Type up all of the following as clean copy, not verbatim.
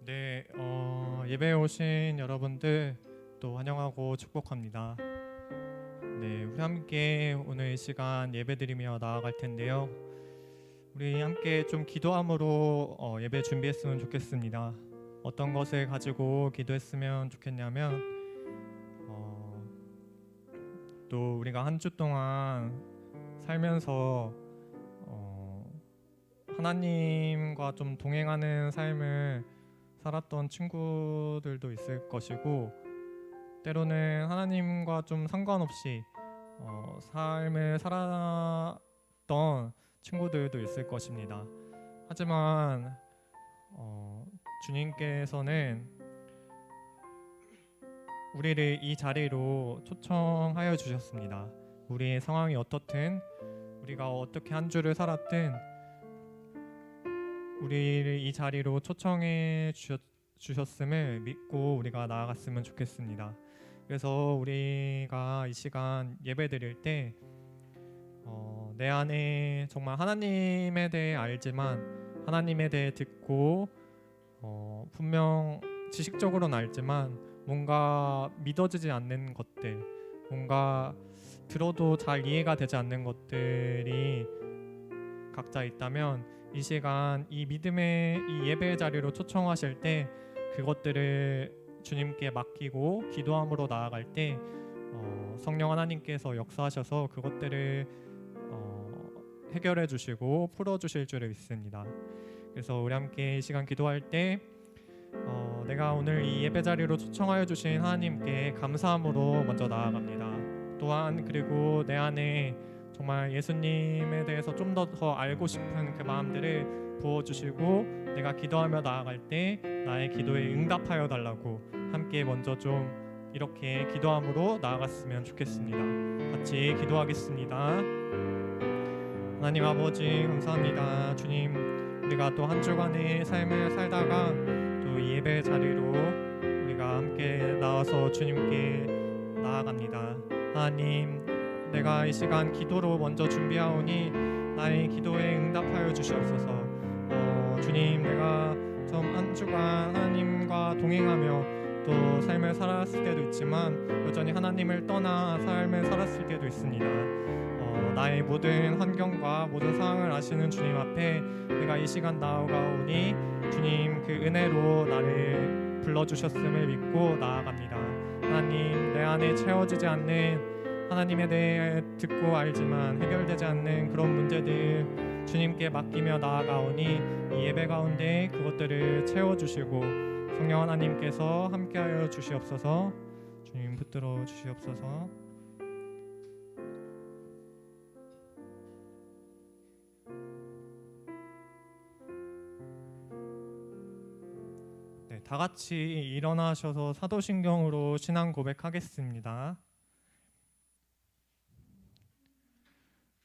네, 예배에 오신 여러분들 또 환영하고 축복합니다. 네, 우리 함께 오늘 이 시간 예배드리며 나아갈 텐데요. 우리 함께 좀 기도함으로 예배 준비했으면 좋겠습니다. 어떤 것을 가지고 기도했으면 좋겠냐면 또 우리가 한 주 동안 살면서 하나님과 좀 동행하는 삶을 살았던 친구들도 있을 것이고, 때로는 하나님과 좀 상관없이 삶을 살았던 친구들도 있을 것입니다. 하지만 주님께서는 우리를 이 자리로 초청하여 주셨습니다. 우리의 상황이 어떻든, 우리가 어떻게 한 주를 살았든 우리를 이 자리로 초청해 주셨음을 믿고 우리가 나아갔으면 좋겠습니다. 그래서 우리가 이 시간 예배드릴 때 내 안에 정말 하나님에 대해 알지만, 하나님에 대해 듣고 분명 지식적으로는 알지만 뭔가 믿어지지 않는 것들, 뭔가 들어도 잘 이해가 되지 않는 것들이 각자 있다면, 이 시간 이 믿음의 이 예배의 자리로 초청하실 때 그것들을 주님께 맡기고 기도함으로 나아갈 때 성령 하나님께서 역사하셔서 그것들을 해결해 주시고 풀어 주실 줄을 믿습니다. 그래서 우리 함께 이 시간 기도할 때 내가 오늘 이 예배 자리로 초청하여 주신 하나님께 감사함으로 먼저 나아갑니다. 또한 그리고 내 안에 정말 예수님에 대해서 좀 더 알고 싶은 그 마음들을 부어주시고, 내가 기도하며 나아갈 때 나의 기도에 응답하여 달라고 함께 먼저 좀 이렇게 기도함으로 나아갔으면 좋겠습니다. 같이 기도하겠습니다. 하나님 아버지 감사합니다. 주님, 우리가 또 한 주간의 삶을 살다가 또 이 예배 자리로 우리가 함께 나와서 주님께 나아갑니다. 하나님, 내가 이 시간 기도로 먼저 준비하오니 나의 기도에 응답하여 주시옵소서. 주님, 내가 좀 한 주간 하나님과 동행하며 또 삶을 살았을 때도 있지만 여전히 하나님을 떠나 삶을 살았을 때도 있습니다. 나의 모든 환경과 모든 상황을 아시는 주님 앞에 내가 이 시간 나아가오니 주님 그 은혜로 나를 불러주셨음을 믿고 나아갑니다. 하나님, 내 안에 채워지지 않는, 하나님에 대해 듣고 알지만 해결되지 않는 그런 문제들 주님께 맡기며 나아가오니 이 예배 가운데 그것들을 채워주시고 성령 하나님께서 함께하여 주시옵소서. 주님 붙들어 주시옵소서. 네, 다 같이 일어나셔서 사도신경으로 신앙 고백하겠습니다.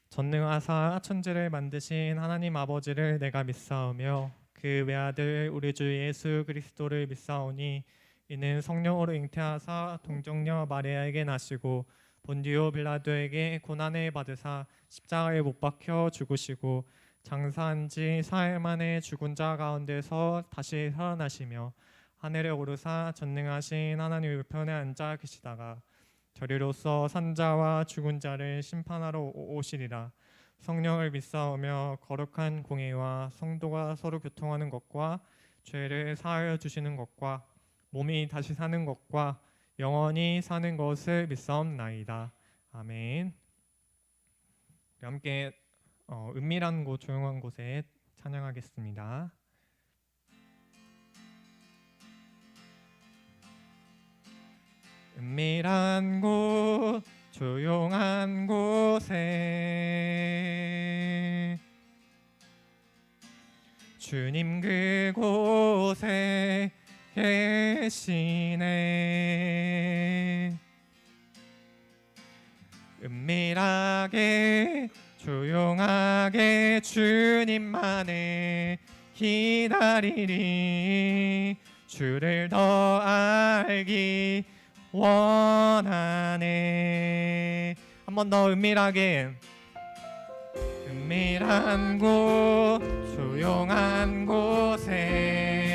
전능하사 천지를 만드신 하나님 아버지를 내가 믿사오며 그 외아들 우리 주 예수 그리스도를 믿사오니 이는 성령으로 잉태하사 동정녀 마리아에게 나시고 본디오 빌라도에게 고난을 받으사 십자가에 못 박혀 죽으시고 장사한 지 사흘 만에 죽은 자 가운데서 다시 살아나시며 하늘에 오르사 전능하신 하나님 우편에 앉아 계시다가 저리로서 산자와 죽은 자를 심판하러 오시리라. 성령을 믿사오며 거룩한 공회와 성도가 서로 교통하는 것과 죄를 사하여 주시는 것과 몸이 다시 사는 것과 영원히 사는 것을 믿사옵나이다. 아멘. 함께 은밀한 곳, 조용한 곳에 찬양하겠습니다. 은밀한 곳, 조용한 곳에 주님 그곳에 계시네. 은밀하게 조용하게 주님만을 기다리리. 주를 더 알기 원하네. 한 번 더 은밀하게. 은밀한 곳, 조용한 곳에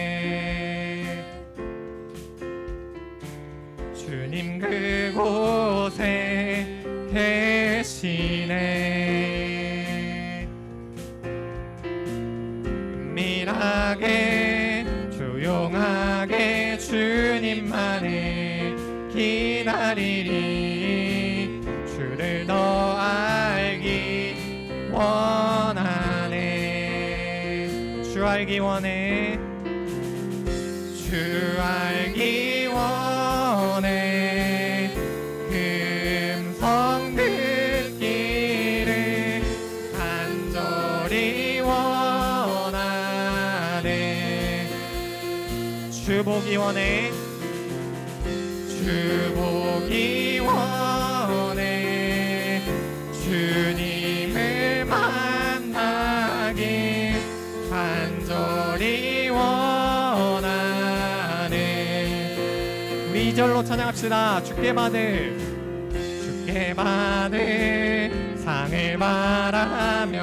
은밀하게 조용하게 주님만을 기다리리. 주를 더 알기 원하네. 주 알기 원해. 주 알기 원해. 음성 듣기를 간절히 원하네. 주 보기 원해. 주 보기 원해. 주님을 만나길 간절히 원하네. 우리 2절로 찬양합시다. 주께 받을 상을 바라며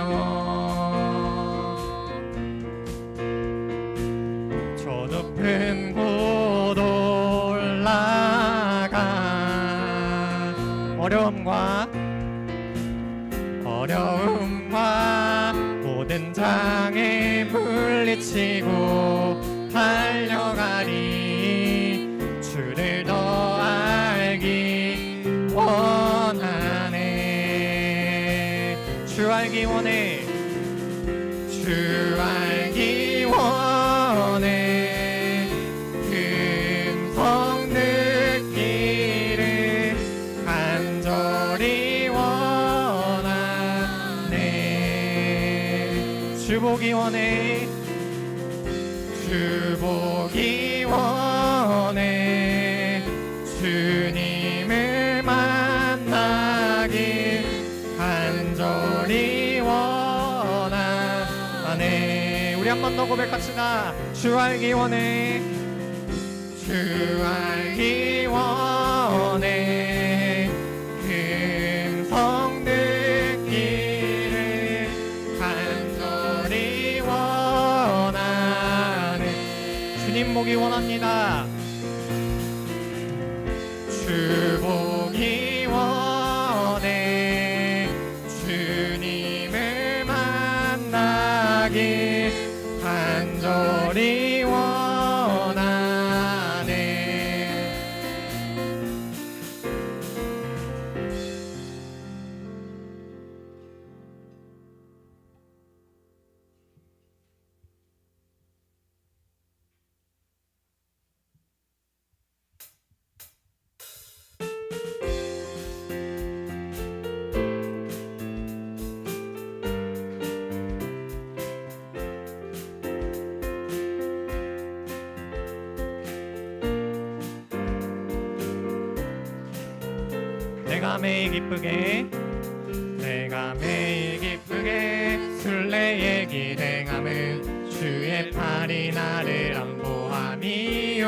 저 높은 곳 올라가 어려움과 모든 장애 물리치고 달려가리. 주를 더 알기 원하네. 주 알기 원해. 주 알기 원해. 음성 듣기를 간절히 원하네. 주 보기 원해. 주 보기 원해. 주님을 만나길 간절히 원하네. 우리 한 번 더 고백합시다. 주 알기 원해. 주 알기 원해. 음성 듣기를 간절히 원하네. 주님 보기 원합니다. 주 보기 원해. 주님을 만나길 간절히 원하네. 내가 매일 기쁘게 순례의 길 행함은 주의 팔이 나를 안보함이요.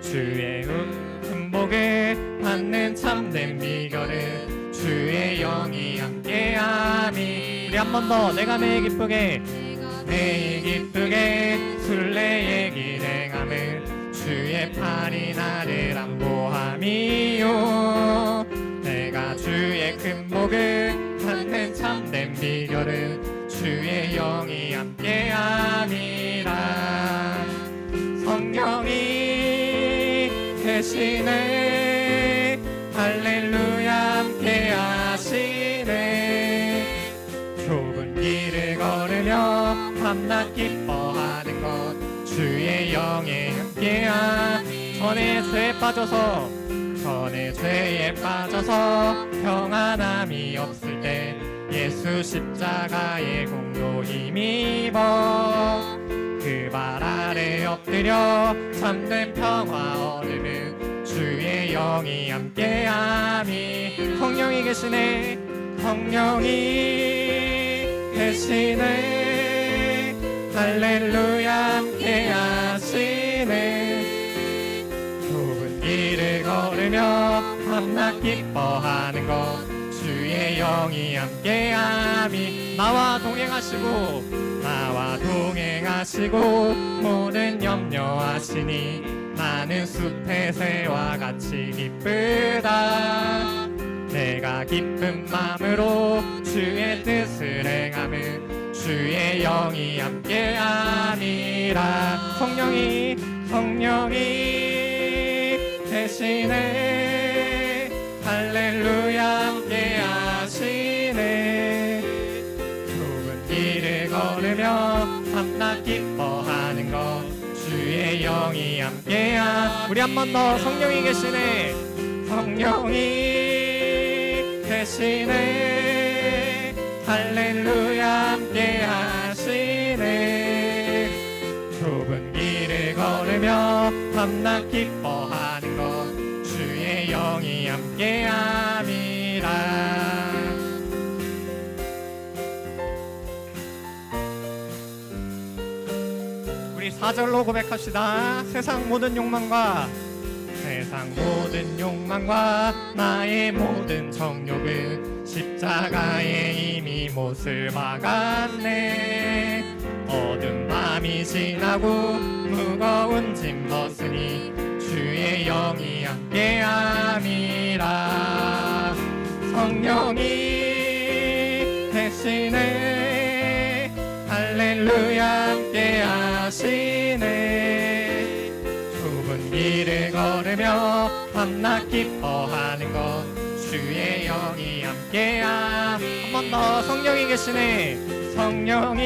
주의 음복을 받는 참된 비결은 주의 영이 함께함이. 우리 한 번 더. 내가 매일 기쁘게 순례의 길 행함은 주의 팔이 나를 안보함이요. 내가 주의 큰 복을 받는 참된 비결은 주의 영이 함께함이라. 성령이 계시네. 할렐루야 함께하시네. 좁은 길을 걸으며 밤낮 기뻐하는 것 주의 영에 함께함. 전의 죄에 빠져서 평안함이 없을 때 예수 십자가의 공로 힘입어 그 발 아래 엎드려 참된 평화 얻으면 주의 영이 함께함이. 성령이 계시네. 할렐루야 함께하시네. 좁은 길을 걸으며 밤낮 기뻐하는 것 주의 영이 함께함이. 나와 동행하시고 모든 염려하시니 나는 숲의 새와 같이 기쁘다. 내가 기쁜 마음으로 주의 뜻을 행함은 주의 영이 함께함이라. 성령이 대신에 할렐루야 함께하시네. 좁은 길을 걸으며 밤낮 기뻐하는 것 주의 영이 함께함. 우리 한 번 더. 성령이 계시네. 성령이 대신에 할렐루야 함께 하시네. 좁은 길을 걸으며 밤낮 기뻐하는 것 주의 영이 함께 함이라. 우리 4절로 고백합시다. 세상 모든 욕망과 나의 모든 정욕은 십자가에 이미 못을 박았네. 어두운 밤이 지나고 무거운 짐 벗으니 주의 영이 함께함이라. 성령이 대신에 할렐루야 함께하시네. 좁은 길을 걸으며 밤낮 기뻐하는 것 주의 영이 함께함. 한 번 더. 성령이 계시네. 성령이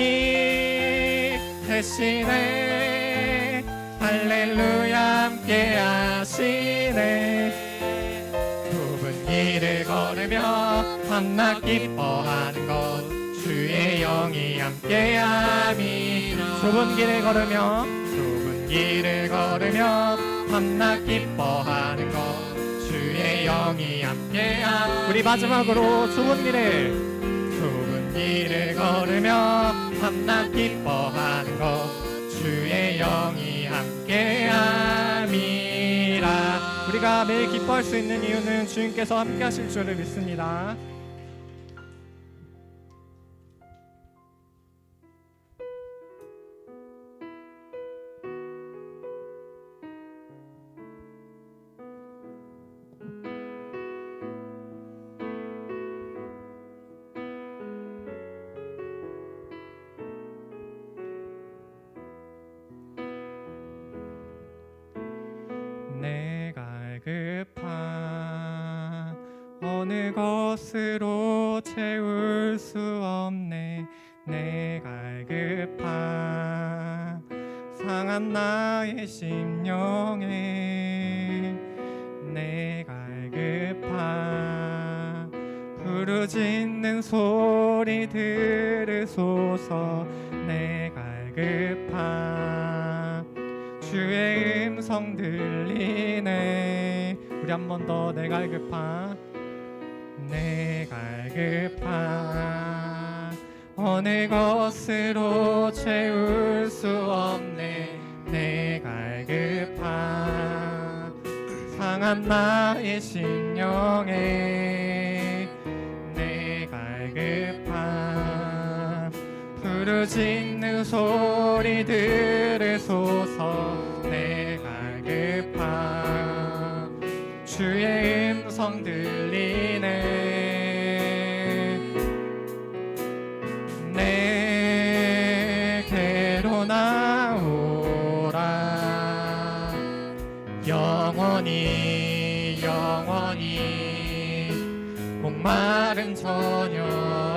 대신에 할렐루야 함께하시네. 좁은 길을 걸으며 밤낮 기뻐하는 것 주의 영이 함께함이. 좁은 길을 걸으며 밤낮 기뻐하는 것 주의 영이 함께함. 우리 마지막으로 좁은 길을 걸으며 밤낮 기뻐하는 것 주의 영이 함께함이라. 우리가 매일 기뻐할 수 있는 이유는 주님께서 함께하실 줄을 믿습니다. 내가 급한 어느 것으로 채울 수 없네. 내가 급한 상한 나의 심령에 내가 급한 부르짖는 소리 들으소서. 내가 급한 주의 음성 들리네. 우리 한 번 더. 내가 급한 어느 것으로 채울 수 없네. 내가 급한 상한 나의 심령에 내가 급한 부르짖는 소리 들으소서. 내가 급한 주의 음성 들리네. 내게로 나오라. 영원히 목마름 전혀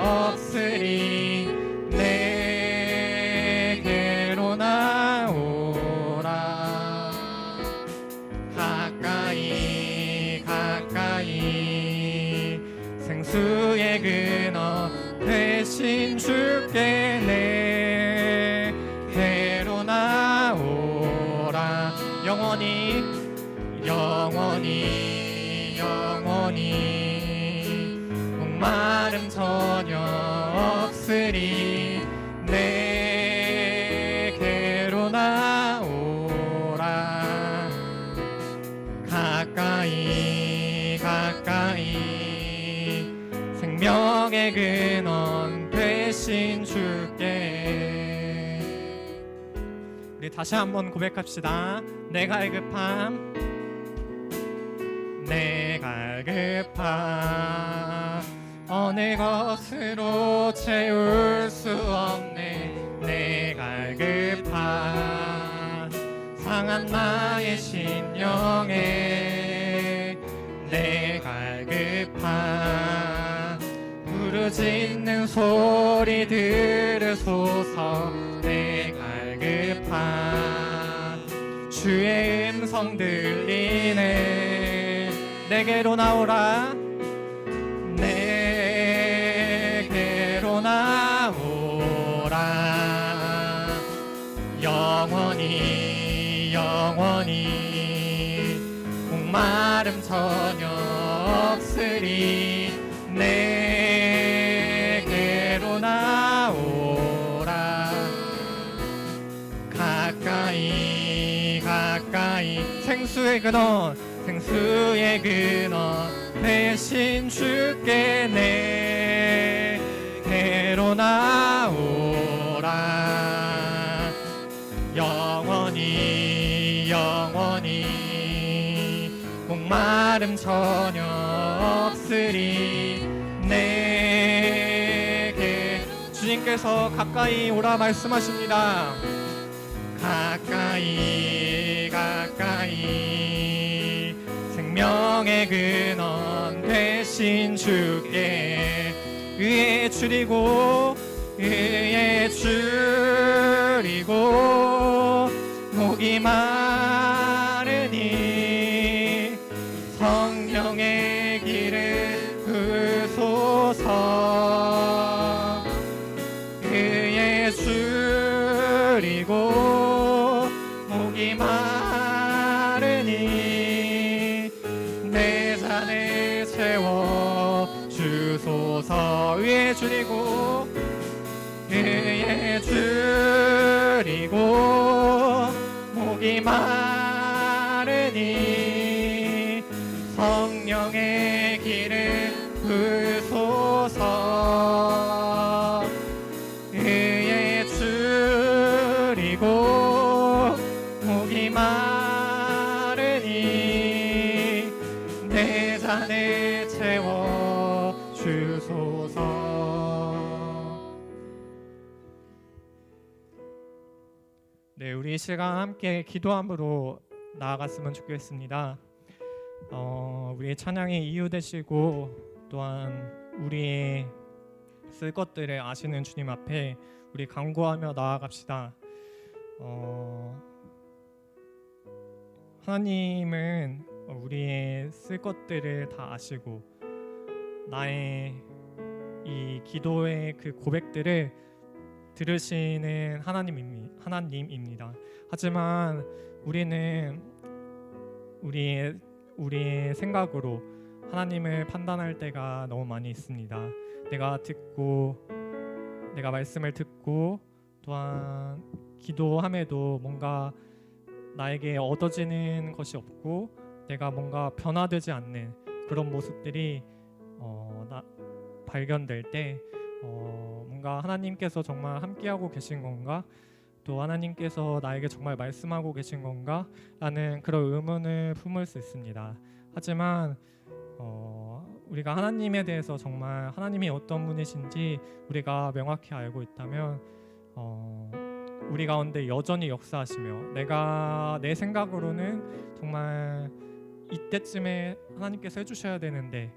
없으리. 내게로 나오라. 가까이 생수의 근원 대신 주께 내게로 나오라. 영원히 목마름 전혀 없으리. 내게로 나오라. 가까이 생명의 근원 되신 주께. 우리 다시 한번 고백합시다. 내가 급한 어느 것으로 채울 수 없네. 내 갈급한 상한 나의 심령에 내 갈급한 부르짖는 소리 들으소서. 내 갈급한 주의 음성 들리네. 내게로 나오라. 내게로 나오라. 영원히 영원히 목마름 전혀 없으리. 내게로 나오라. 가까이 가까이 생수의 근원 생수의 근원 대신 주께 내게로 나오라. 영원히 영원히 목마름 전혀 없으리. 내게 주님께서 가까이 오라 말씀하십니다. 가까이 가까이 생명의 근원 되신 주께 의에 줄이고 의에 줄이고 목이 마르니 성령의 길을 부소서. 의에 줄이고 목이 마르니 내 잔을 채워 주소서. 의에 줄이고 의에 줄이고 목이 마르니 성령의 길을 부소서. 의에 줄이고 목이 마르니 내 잔을 채워 주소서. 네, 우리 이 시간 함께 기도함으로 나아갔으면 좋겠습니다. 우리의 찬양의 이유 되시고 또한 우리의 쓸 것들을 아시는 주님 앞에 우리 간구하며 나아갑시다. 하나님은 우리의 쓸 것들을 다 아시고 나의 이 기도의 그 고백들을 들으시는 하나님입니다. 하지만 우리는 우리의 생각으로 하나님을 판단할 때가 너무 많이 있습니다. 내가 말씀을 듣고 또한 기도함에도 뭔가 나에게 얻어지는 것이 없고 내가 뭔가 변화되지 않는 그런 모습들이 발견될 때 뭔가 하나님께서 정말 함께하고 계신 건가? 또 하나님께서 나에게 정말 말씀하고 계신 건가? 라는 그런 의문을 품을 수 있습니다. 하지만 우리가 하나님에 대해서 정말 하나님이 어떤 분이신지 우리가 명확히 알고 있다면 우리 가운데 여전히 역사하시며 내 생각으로는 정말 이때쯤에 하나님께서 해주셔야 되는데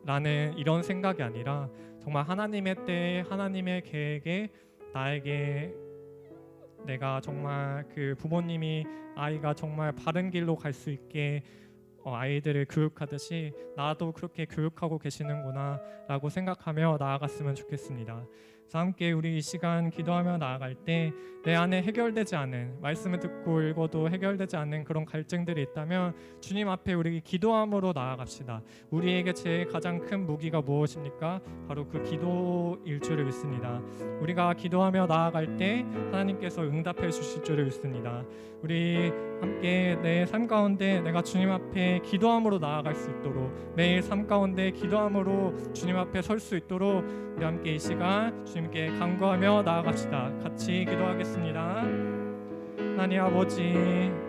라는 이런 생각이 아니라 정말 하나님의 때에 하나님의 계획에 나에게 내가 정말 그 부모님이 아이가 정말 바른 길로 갈 수 있게 아이들을 교육하듯이 나도 그렇게 교육하고 계시는구나 라고 생각하며 나아갔으면 좋겠습니다. 그래서 함께 우리 이 시간 기도하며 나아갈 때 내 안에 해결되지 않은, 말씀을 듣고 읽어도 해결되지 않는 그런 갈증들이 있다면 주님 앞에 우리 기도함으로 나아갑시다. 우리에게 제일 가장 큰 무기가 무엇입니까? 바로 그 기도일 줄을 믿습니다. 우리가 기도하며 나아갈 때 하나님께서 응답해 주실 줄을 믿습니다. 우리 함께 내 삶 가운데 내가 주님 앞에 기도함으로 나아갈 수 있도록, 매일 삶 가운데 기도함으로 주님 앞에 설 수 있도록 우리 함께 이 시간 주님께 간구하며 나아갑시다. 같이 기도하겠습니다. 하나님 아버지,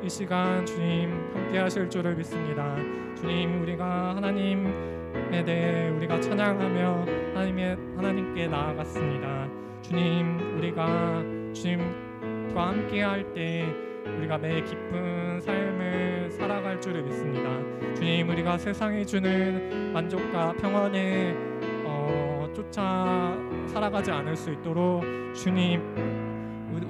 이 시간 주님 함께 하실 줄을 믿습니다. 주님, 우리가 하나님의 대해 우리가 찬양하며 하나님께 나아갔습니다. 주님, 우리가 주님과 함께 할 때 우리가 매 기쁜 삶을 살아갈 줄을 믿습니다. 주님, 우리가 세상이 주는 만족과 평안에 쫓아 살아가지 않을 수 있도록 주님,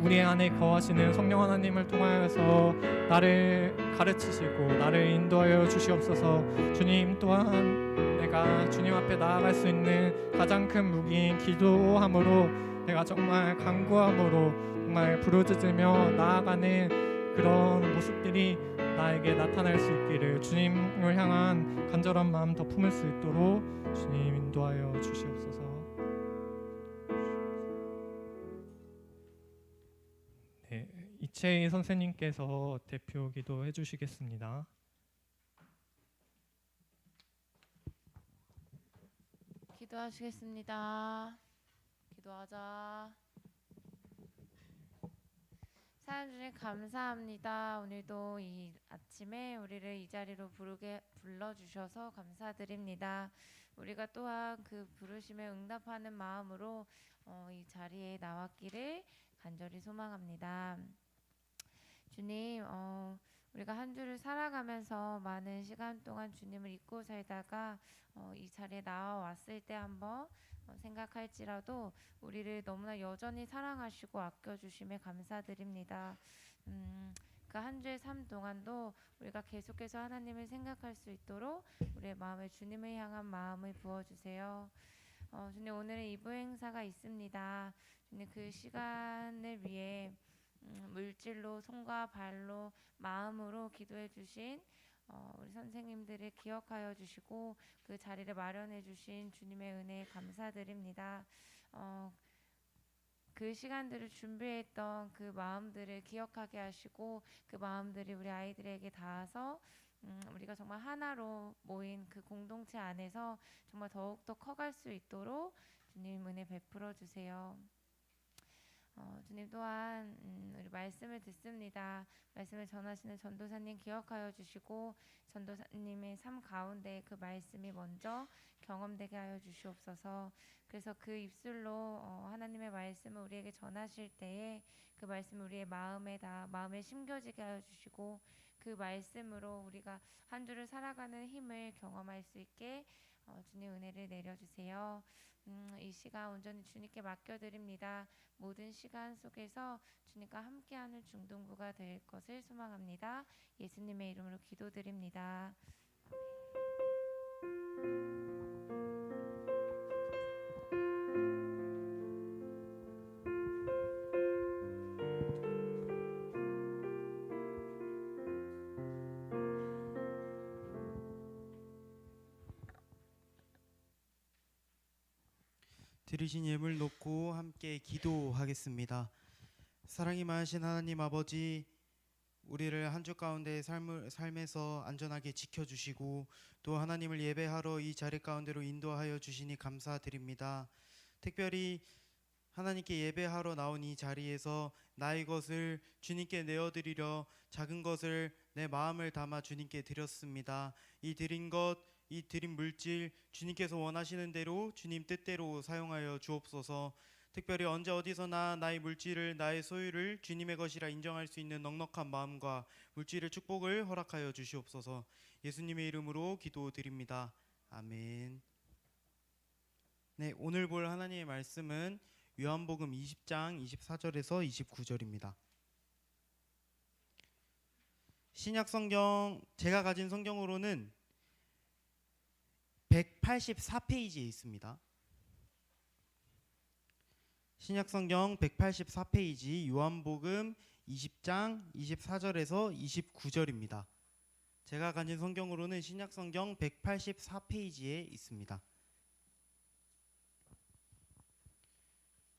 우리 안에 거하시는 성령 하나님을 통하여서 나를 가르치시고 나를 인도하여 주시옵소서. 주님, 또한 내가 주님 앞에 나아갈 수 있는 가장 큰 무기인 기도함으로 내가 정말 간구함으로 정말 부르짖으며 나아가는 그런 모습들이 나에게 나타날 수 있기를 주님을 향한 간절한 마음 더 품을 수 있도록 주님 인도하여 주시옵소서. 네, 이채희 선생님께서 대표 기도해 주시겠습니다. 기도하시겠습니다. 기도하자. 사랑 주님 감사합니다. 오늘도 이 아침에 우리를 이 자리로 불러주셔서 감사드립니다. 우리가 또한 그 부르심에 응답하는 마음으로 이 자리에 나왔기를 간절히 소망합니다. 주님, 우리가 한 주를 살아가면서 많은 시간 동안 주님을 잊고 살다가 이 자리에 나와왔을 때 한번 생각할지라도 우리를 너무나 여전히 사랑하시고 아껴주심에 감사드립니다. 그 한 주의 삶 동안도 우리가 계속해서 하나님을 생각할 수 있도록 우리의 마음에 주님을 향한 마음을 부어주세요. 주님, 오늘은 이부 행사가 있습니다. 주님, 그 시간을 위해 물질로, 손과 발로, 마음으로 기도해 주신 우리 선생님들을 기억하여 주시고 그 자리를 마련해 주신 주님의 은혜에 감사드립니다. 그 시간들을 준비했던 그 마음들을 기억하게 하시고 그 마음들이 우리 아이들에게 닿아서 우리가 정말 하나로 모인 그 공동체 안에서 정말 더욱더 커갈 수 있도록 주님 은혜 베풀어 주세요. 주님, 또한 우리 말씀을 듣습니다. 말씀을 전하시는 전도사님 기억하여 주시고 전도사님의 삶 가운데 그 말씀이 먼저 경험되게 하여 주시옵소서. 그래서 그 입술로 하나님의 말씀을 우리에게 전하실 때에 그 말씀을 우리의 마음에 심겨지게 하여 주시고 그 말씀으로 우리가 한 주를 살아가는 힘을 경험할 수 있게 주님 은혜를 내려주세요. 이 시간 온전히 주님께 맡겨드립니다. 모든 시간 속에서 주님과 함께하는 중등부가 될 것을 소망합니다. 예수님의 이름으로 기도드립니다. 드리신 예물 놓고 함께 기도하겠습니다. 사랑이 많으신 하나님 아버지, 우리를 한 주 가운데 삶에서 안전하게 지켜주시고 또 하나님을 예배하러 이 자리 가운데로 인도하여 주시니 감사드립니다. 특별히 하나님께 예배하러 나온 이 자리에서 나의 것을 주님께 내어드리려 작은 것을 내 마음을 담아 주님께 드렸습니다. 이 드린 것, 이 드린 물질 주님께서 원하시는 대로 주님 뜻대로 사용하여 주옵소서. 특별히 언제 어디서나 나의 물질을, 나의 소유를 주님의 것이라 인정할 수 있는 넉넉한 마음과 물질의 축복을 허락하여 주시옵소서. 예수님의 이름으로 기도드립니다. 아멘. 네, 오늘 볼 하나님의 말씀은 요한복음 20장 24절에서 29절입니다. 신약 성경, 제가 가진 성경으로는 184페이지에 있습니다. 신약 성경 184페이지 요한복음 20장 24절에서 29절입니다. 제가 가진 성경으로는 신약 성경 184페이지에 있습니다.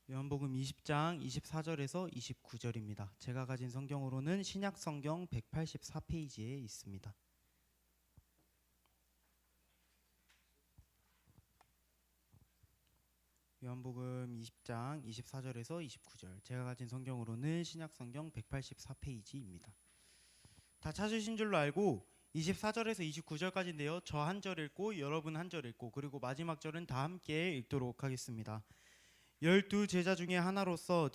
요한복음 20장 24절에서 29절입니다. 제가 가진 성경으로는 신약 성경 184페이지에 있습니다. 요한복음 20장 24절에서 29절, 제가 가진 성경으로는 신약 성경 184페이지입니다. 다 찾으신 줄로 알고 24절에서 29절까지인데요. 저 한 절 읽고 여러분 한 절 읽고 그리고 마지막 절은 다 함께 읽도록 하겠습니다. 12제자 중에 하나로서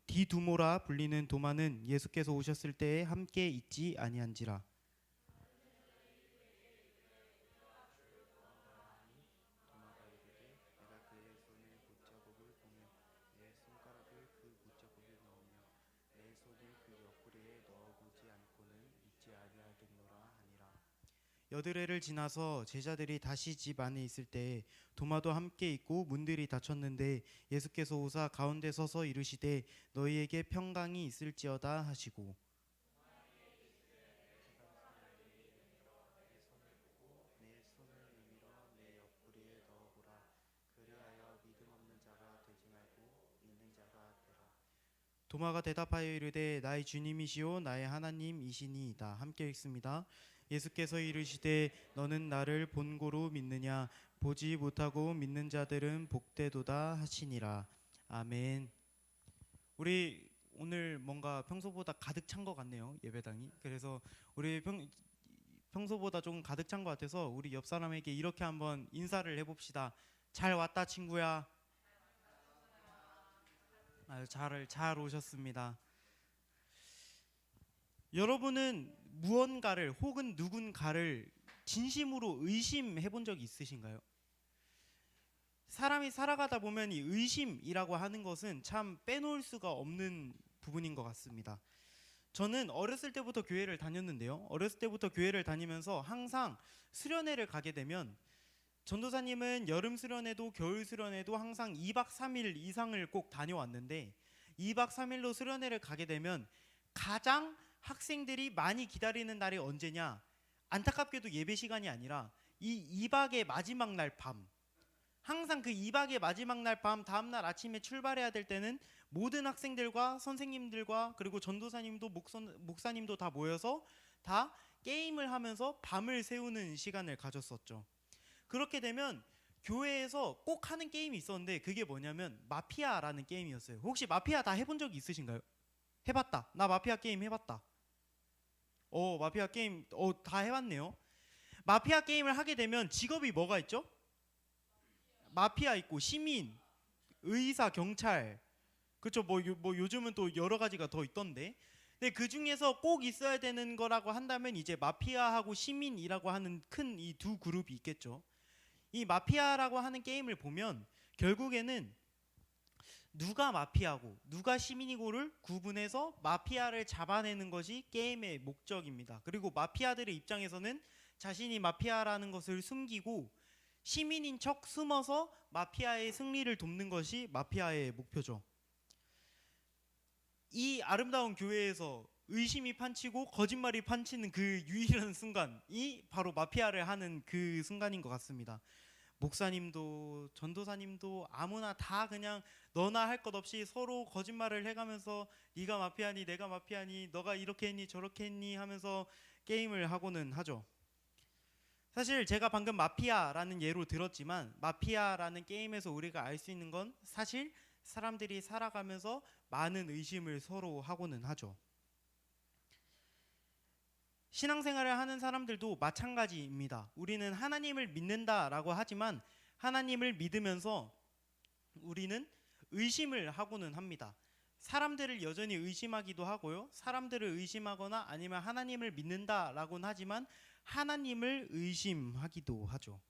디두모라 불리는 도마는 예수께서 오셨을 때에 함께 있지 아니한지라. 여드레를 지나서 제자들이 다시 집 안에 있을 때 도마도 함께 있고 문들이 닫혔는데 예수께서 오사 가운데 서서 이르시되 너희에게 평강이 있을지어다 하시고 도마가 대답하여 이르되 나의 주님이시오 나의 하나님이시니이다. 함께 읽습니다. 예수께서 이르시되 너는 나를 본고로 믿느냐 보지 못하고 믿는 자들은 복되도다 하시니라. 아멘. 우리 오늘 뭔가 평소보다 가득 찬 것 같네요. 예배당이. 그래서 우리 평소보다 조금 가득 찬 것 같아서 우리 옆 사람에게 이렇게 한번 인사를 해봅시다. 잘 왔다 친구야. 잘 오셨습니다. 여러분은 무언가를 혹은 누군가를 진심으로 의심해 본 적이 있으신가요? 사람이 살아가다 보면 이 의심이라고 하는 것은 참 빼놓을 수가 없는 부분인 것 같습니다. 저는 어렸을 때부터 교회를 다녔는데요. 어렸을 때부터 교회를 다니면서 항상 수련회를 가게 되면 전도사님은 여름 수련회도 겨울 수련회도 항상 2박 3일 이상을 꼭 다녀왔는데 2박 3일로 수련회를 가게 되면 가장 학생들이 많이 기다리는 날이 언제냐? 안타깝게도 예배 시간이 아니라 이 2박의 마지막 날 밤. 항상 그 2박의 마지막 날 밤 다음 날 아침에 출발해야 될 때는 모든 학생들과 선생님들과 그리고 전도사님도 목사님도 다 모여서 다 게임을 하면서 밤을 새우는 시간을 가졌었죠. 그렇게 되면 교회에서 꼭 하는 게임이 있었는데 그게 뭐냐면 마피아라는 게임이었어요. 혹시 마피아 다 해본 적이 있으신가요? 해봤다. 나 마피아 게임 해봤다. 마피아 게임 다 해봤네요. 마피아 게임을 하게 되면 직업이 뭐가 있죠? 마피아 있고 시민, 의사, 경찰. 그렇죠. 뭐 요즘은 또 여러 가지가 더 있던데. 근데 그 중에서 꼭 있어야 되는 거라고 한다면 이제 마피아하고 시민이라고 하는 큰 이 두 그룹이 있겠죠. 이 마피아라고 하는 게임을 보면 결국에는 누가 마피아고 누가 시민이고를 구분해서 마피아를 잡아내는 것이 게임의 목적입니다. 그리고 마피아들의 입장에서는 자신이 마피아라는 것을 숨기고 시민인 척 숨어서 마피아의 승리를 돕는 것이 마피아의 목표죠. 이 아름다운 교회에서 의심이 판치고 거짓말이 판치는 그 유일한 순간이 바로 마피아를 하는 그 순간인 것 같습니다. 목사님도 전도사님도 아무나 다 그냥 너나 할 것 없이 서로 거짓말을 해가면서 네가 마피아니 내가 마피아니 너가 이렇게 했니 저렇게 했니 하면서 게임을 하고는 하죠. 사실 제가 방금 마피아라는 예로 들었지만 마피아라는 게임에서 우리가 알 수 있는 건 사실 사람들이 살아가면서 많은 의심을 서로 하고는 하죠. 신앙생활을 하는 사람들도 마찬가지입니다. 우리는 하나님을 믿는다라고 하지만 하나님을 믿으면서 우리는 의심을 하고는 합니다. 사람들을 여전히 의심하기도 하고요. 사람들을 의심하거나 아니면 하나님을 믿는다라고는 하지만 하나님을 의심하기도 하죠.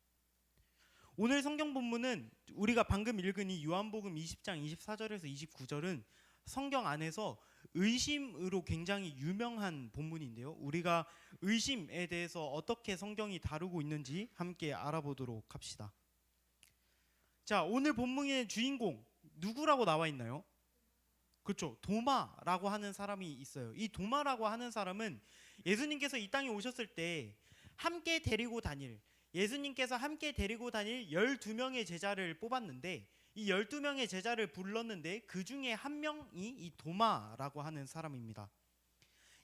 오늘 성경 본문은 우리가 방금 읽은 이 요한복음 20장 24절에서 29절은 성경 안에서 의심으로 굉장히 유명한 본문인데요. 우리가 의심에 대해서 어떻게 성경이 다루고 있는지 함께 알아보도록 합시다. 자, 오늘 본문의 주인공 누구라고 나와 있나요? 그렇죠. 도마라고 하는 사람이 있어요. 이 도마라고 하는 사람은 예수님께서 이 땅에 오셨을 때 함께 데리고 다닐 예수님께서 함께 데리고 다닐 12명의 제자를 뽑았는데 이 12명의 제자를 불렀는데 그 중에 한 명이 이 도마라고 하는 사람입니다.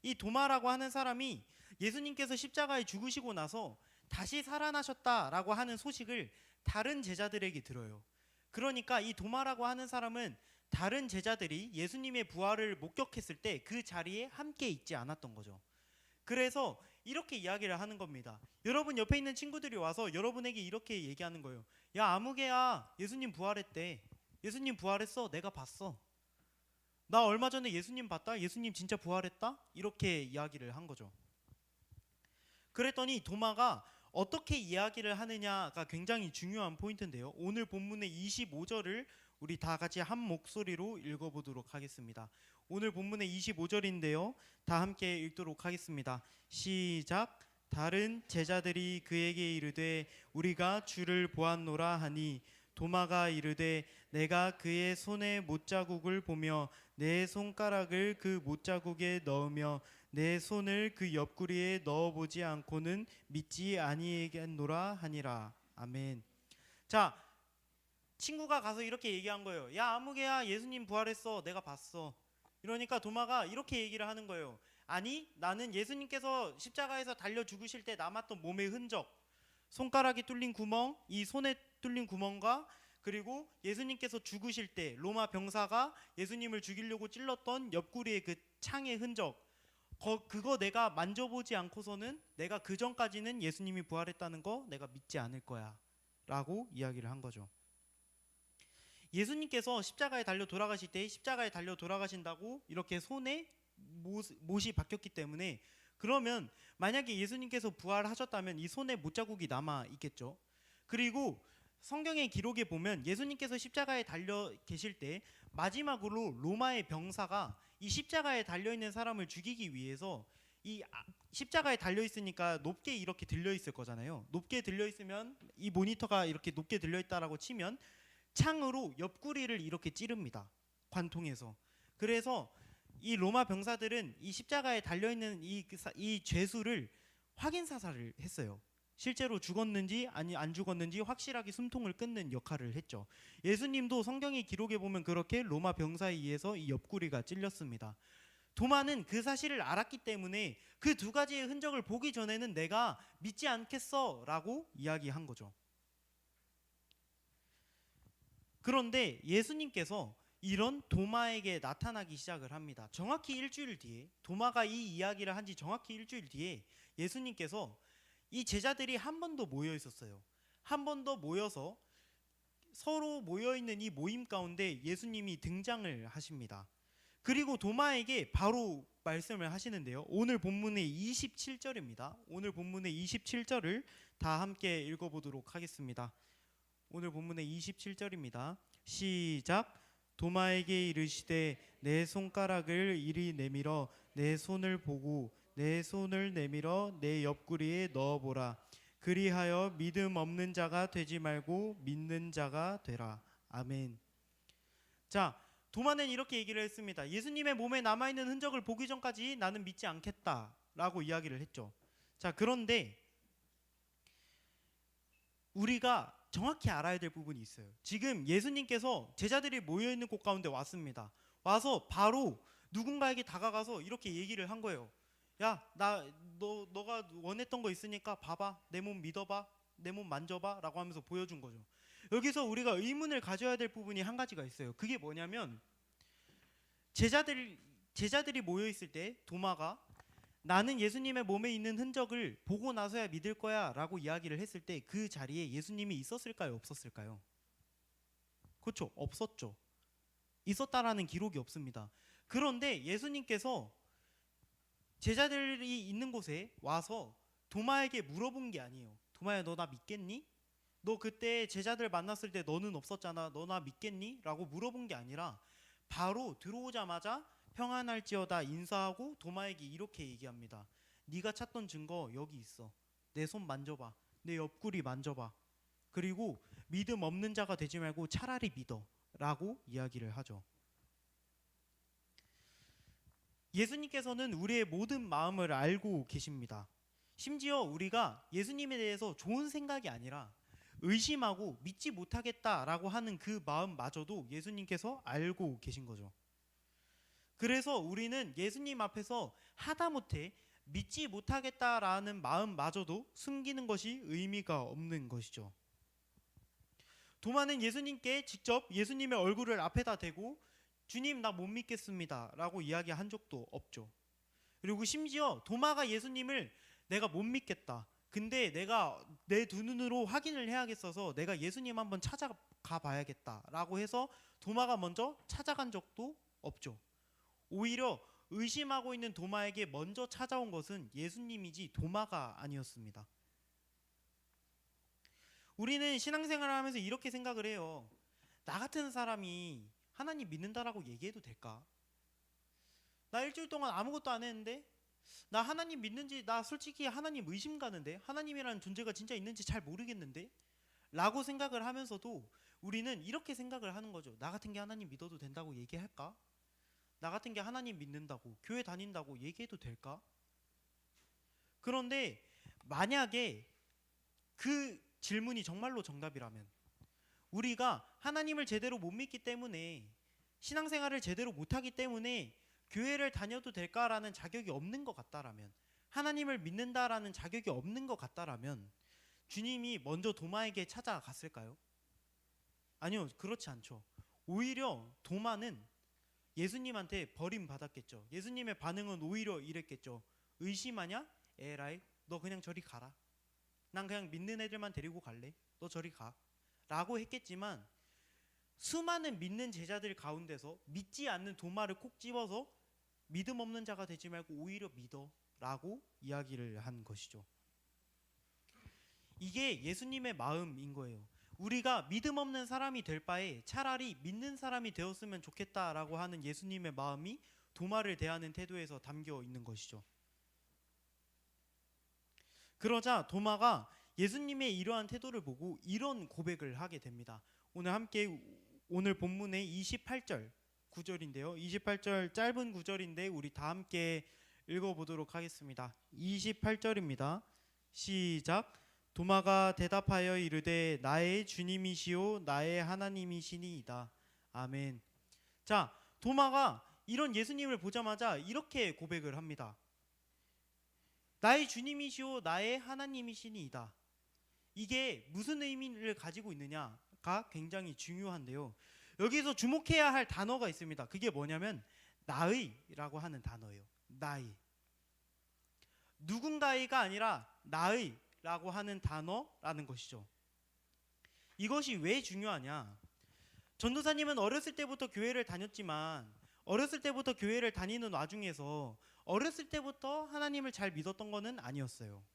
이 도마라고 하는 사람이 예수님께서 십자가에 죽으시고 나서 다시 살아나셨다라고 하는 소식을 다른 제자들에게 들어요. 그러니까 이 도마라고 하는 사람은 다른 제자들이 예수님의 부활을 목격했을 때 그 자리에 함께 있지 않았던 거죠. 그래서 이렇게 이야기를 하는 겁니다. 여러분 옆에 있는 친구들이 와서 여러분에게 이렇게 얘기하는 거예요. 야, 아무개야, 예수님 부활했대. 예수님 부활했어. 내가 봤어. 나 얼마 전에 예수님 봤다. 예수님 진짜 부활했다. 이렇게 이야기를 한 거죠. 그랬더니 도마가 어떻게 이야기를 하느냐가 굉장히 중요한 포인트인데요. 오늘 본문의 25절을 우리 다 같이 한 목소리로 읽어보도록 하겠습니다. 오늘 본문의 25절인데요. 다 함께 읽도록 하겠습니다. 시작. 다른 제자들이 그에게 이르되 우리가 주를 보았노라 하니 도마가 이르되 내가 그의 손에 못자국을 보며 내 손가락을 그 못자국에 넣으며 내 손을 그 옆구리에 넣어보지 않고는 믿지 아니하겠노라 하니라. 아멘. 자, 친구가 가서 이렇게 얘기한 거예요. 야, 아무개야, 예수님 부활했어. 내가 봤어. 이러니까 도마가 이렇게 얘기를 하는 거예요. 아니, 나는 예수님께서 십자가에서 달려 죽으실 때 남았던 몸의 흔적, 손가락이 뚫린 구멍, 이 손에 뚫린 구멍과 그리고 예수님께서 죽으실 때 로마 병사가 예수님을 죽이려고 찔렀던 옆구리의 그 창의 흔적, 그거 내가 만져보지 않고서는 내가 그 전까지는 예수님이 부활했다는 거 내가 믿지 않을 거야 라고 이야기를 한 거죠. 예수님께서 십자가에 달려 돌아가실 때 십자가에 달려 돌아가신다고 이렇게 손에 못이 박혔기 때문에, 그러면 만약에 예수님께서 부활하셨다면 이 손에 못자국이 남아 있겠죠. 그리고 성경의 기록에 보면 예수님께서 십자가에 달려 계실 때 마지막으로 로마의 병사가 이 십자가에 달려 있는 사람을 죽이기 위해서 이 십자가에 달려 있으니까 높게 이렇게 들려 있을 거잖아요. 높게 들려 있으면 이 모니터가 이렇게 높게 들려 있다라고 치면 창으로 옆구리를 이렇게 찌릅니다. 관통해서. 그래서 이 로마 병사들은 이 십자가에 달려 있는 이 죄수를 확인 사살을 했어요. 실제로 죽었는지 아니 안 죽었는지 확실하게 숨통을 끊는 역할을 했죠. 예수님도 성경의 기록에 보면 그렇게 로마 병사에 의해서 이 옆구리가 찔렸습니다. 도마는 그 사실을 알았기 때문에 그 두 가지의 흔적을 보기 전에는 내가 믿지 않겠어 라고 이야기한 거죠. 그런데 예수님께서 이런 도마에게 나타나기 시작을 합니다. 정확히 일주일 뒤에, 도마가 이 이야기를 한 지 정확히 일주일 뒤에 예수님께서 이 제자들이 한 번 더 모여 있었어요. 한 번 더 모여서 서로 모여 있는 이 모임 가운데 예수님이 등장을 하십니다. 그리고 도마에게 바로 말씀을 하시는데요. 오늘 본문의 27절입니다. 오늘 본문의 27절을 다 함께 읽어보도록 하겠습니다. 오늘 본문의 27절입니다. 시작. 도마에게 이르시되 내 손가락을 이리 내밀어 내 손을 보고 내 손을 내밀어 내 옆구리에 넣어보라. 그리하여 믿음 없는 자가 되지 말고 믿는 자가 되라. 아멘. 자, 도마는 이렇게 얘기를 했습니다. 예수님의 몸에 남아있는 흔적을 보기 전까지 나는 믿지 않겠다라고 이야기를 했죠. 자, 그런데 우리가 정확히 알아야 될 부분이 있어요. 지금 예수님께서 제자들이 모여있는 곳 가운데 왔습니다. 와서 바로 누군가에게 다가가서 이렇게 얘기를 한 거예요. 야, 너가 원했던 거 있으니까 봐봐. 내 몸 믿어봐. 내 몸 만져봐. 라고 하면서 보여준 거죠. 여기서 우리가 의문을 가져야 될 부분이 한 가지가 있어요. 그게 뭐냐면 제자들이 모여있을 때 도마가 나는 예수님의 몸에 있는 흔적을 보고 나서야 믿을 거야 라고 이야기를 했을 때 그 자리에 예수님이 있었을까요? 없었을까요? 그렇죠. 없었죠. 있었다라는 기록이 없습니다. 그런데 예수님께서 제자들이 있는 곳에 와서 도마에게 물어본 게 아니에요. 도마야, 너 나 믿겠니? 너 그때 제자들 만났을 때 너는 없었잖아. 너 나 믿겠니? 라고 물어본 게 아니라 바로 들어오자마자 평안할지어다 인사하고 도마에게 이렇게 얘기합니다. 네가 찾던 증거 여기 있어. 내 손 만져봐. 내 옆구리 만져봐. 그리고 믿음 없는 자가 되지 말고 차라리 믿어 라고 이야기를 하죠. 예수님께서는 우리의 모든 마음을 알고 계십니다. 심지어 우리가 예수님에 대해서 좋은 생각이 아니라 의심하고 믿지 못하겠다라고 하는 그 마음마저도 예수님께서 알고 계신 거죠. 그래서 우리는 예수님 앞에서 하다못해 믿지 못하겠다라는 마음마저도 숨기는 것이 의미가 없는 것이죠. 도마는 예수님께 직접 예수님의 얼굴을 앞에다 대고 주님 나 못 믿겠습니다 라고 이야기한 적도 없죠. 그리고 심지어 도마가 예수님을 내가 못 믿겠다. 근데 내가 내 두 눈으로 확인을 해야겠어서 내가 예수님 한번 찾아가 봐야겠다라고 해서 도마가 먼저 찾아간 적도 없죠. 오히려 의심하고 있는 도마에게 먼저 찾아온 것은 예수님이지 도마가 아니었습니다. 우리는 신앙생활을 하면서 이렇게 생각을 해요. 나 같은 사람이 하나님 믿는다라고 얘기해도 될까? 나 일주일 동안 아무것도 안 했는데 나 하나님 믿는지 나 솔직히 하나님 의심 가는데 하나님이라는 존재가 진짜 있는지 잘 모르겠는데 라고 생각을 하면서도 우리는 이렇게 생각을 하는 거죠. 나 같은 게 하나님 믿어도 된다고 얘기할까? 나 같은 게 하나님 믿는다고 교회 다닌다고 얘기해도 될까? 그런데 만약에 그 질문이 정말로 정답이라면 우리가 하나님을 제대로 못 믿기 때문에 신앙생활을 제대로 못하기 때문에 교회를 다녀도 될까라는 자격이 없는 것 같다라면 하나님을 믿는다라는 자격이 없는 것 같다라면 주님이 먼저 도마에게 찾아갔을까요? 아니요, 그렇지 않죠. 오히려 도마는 예수님한테 버림받았겠죠. 예수님의 반응은 오히려 이랬겠죠. 의심하냐? 에라이, 너 그냥 저리 가라. 난 그냥 믿는 애들만 데리고 갈래. 너 저리 가. 라고 했겠지만 수많은 믿는 제자들 가운데서 믿지 않는 도마를 콕 집어서 믿음 없는 자가 되지 말고 오히려 믿어 라고 이야기를 한 것이죠. 이게 예수님의 마음인 거예요. 우리가 믿음 없는 사람이 될 바에 차라리 믿는 사람이 되었으면 좋겠다라고 하는 예수님의 마음이 도마를 대하는 태도에서 담겨 있는 것이죠. 그러자 도마가 예수님의 이러한 태도를 보고 이런 고백을 하게 됩니다. 오늘 본문의 28절 구절인데요. 28절 짧은 구절인데 우리 다 함께 읽어보도록 하겠습니다. 28절입니다. 시작. 도마가 대답하여 이르되 나의 주님이시오 나의 하나님이시니이다. 아멘. 자, 도마가 이런 예수님을 보자마자 이렇게 고백을 합니다. 나의 주님이시오 나의 하나님이시니이다. 이게 무슨 의미를 가지고 있느냐가 굉장히 중요한데요. 여기서 주목해야 할 단어가 있습니다. 그게 뭐냐면 나의라고 하는 단어예요. 나의. 누군가의가 아니라 나의라고 하는 단어라는 것이죠. 이것이 왜 중요하냐? 전도사님은 어렸을 때부터 교회를 다녔지만 어렸을 때부터 교회를 다니는 와중에서 어렸을 때부터 하나님을 잘 믿었던 것은 아니었어요.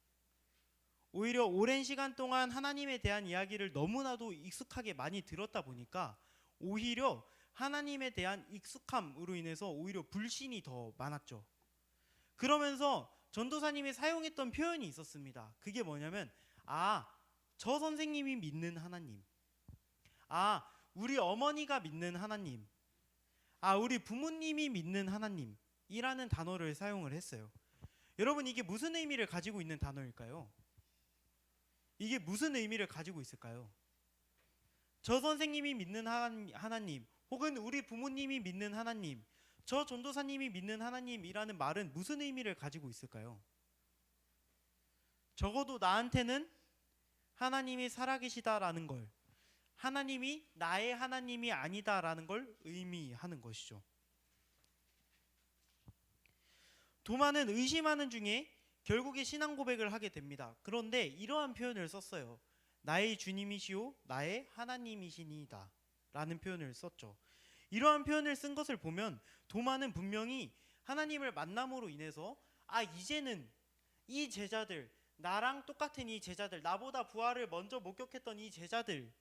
오히려 오랜 시간 동안 하나님에 대한 이야기를 너무나도 익숙하게 많이 들었다 보니까 오히려 하나님에 대한 익숙함으로 인해서 오히려 불신이 더 많았죠. 그러면서 전도사님이 사용했던 표현이 있었습니다. 그게 뭐냐면 저 선생님이 믿는 하나님, 우리 어머니가 믿는 하나님, 우리 부모님이 믿는 하나님이라는 단어를 사용을 했어요. 여러분, 이게 무슨 의미를 가지고 있는 단어일까요? 이게 무슨 의미를 가지고 있을까요? 저 선생님이 믿는 하나님, 혹은 우리 부모님이 믿는 하나님, 저 전도사님이 믿는 하나님이라는 말은 무슨 의미를 가지고 있을까요? 적어도 나한테는 하나님이 살아계시다라는 걸, 하나님이 나의 하나님이 아니다라는 걸 의미하는 것이죠. 도마는 의심하는 중에 결국에 신앙 고백을 하게 됩니다. 그런데 이러한 표현을 썼어요. 나의 주님이시오 나의 하나님이시니이다 라는 표현을 썼죠. 이러한 표현을 쓴 것을 보면 도마는 분명히 하나님을 만남으로 인해서 이제는 이 제자들, 나랑 똑같은 이 제자들, 나보다 부활을 먼저 목격했던 이 제자들만의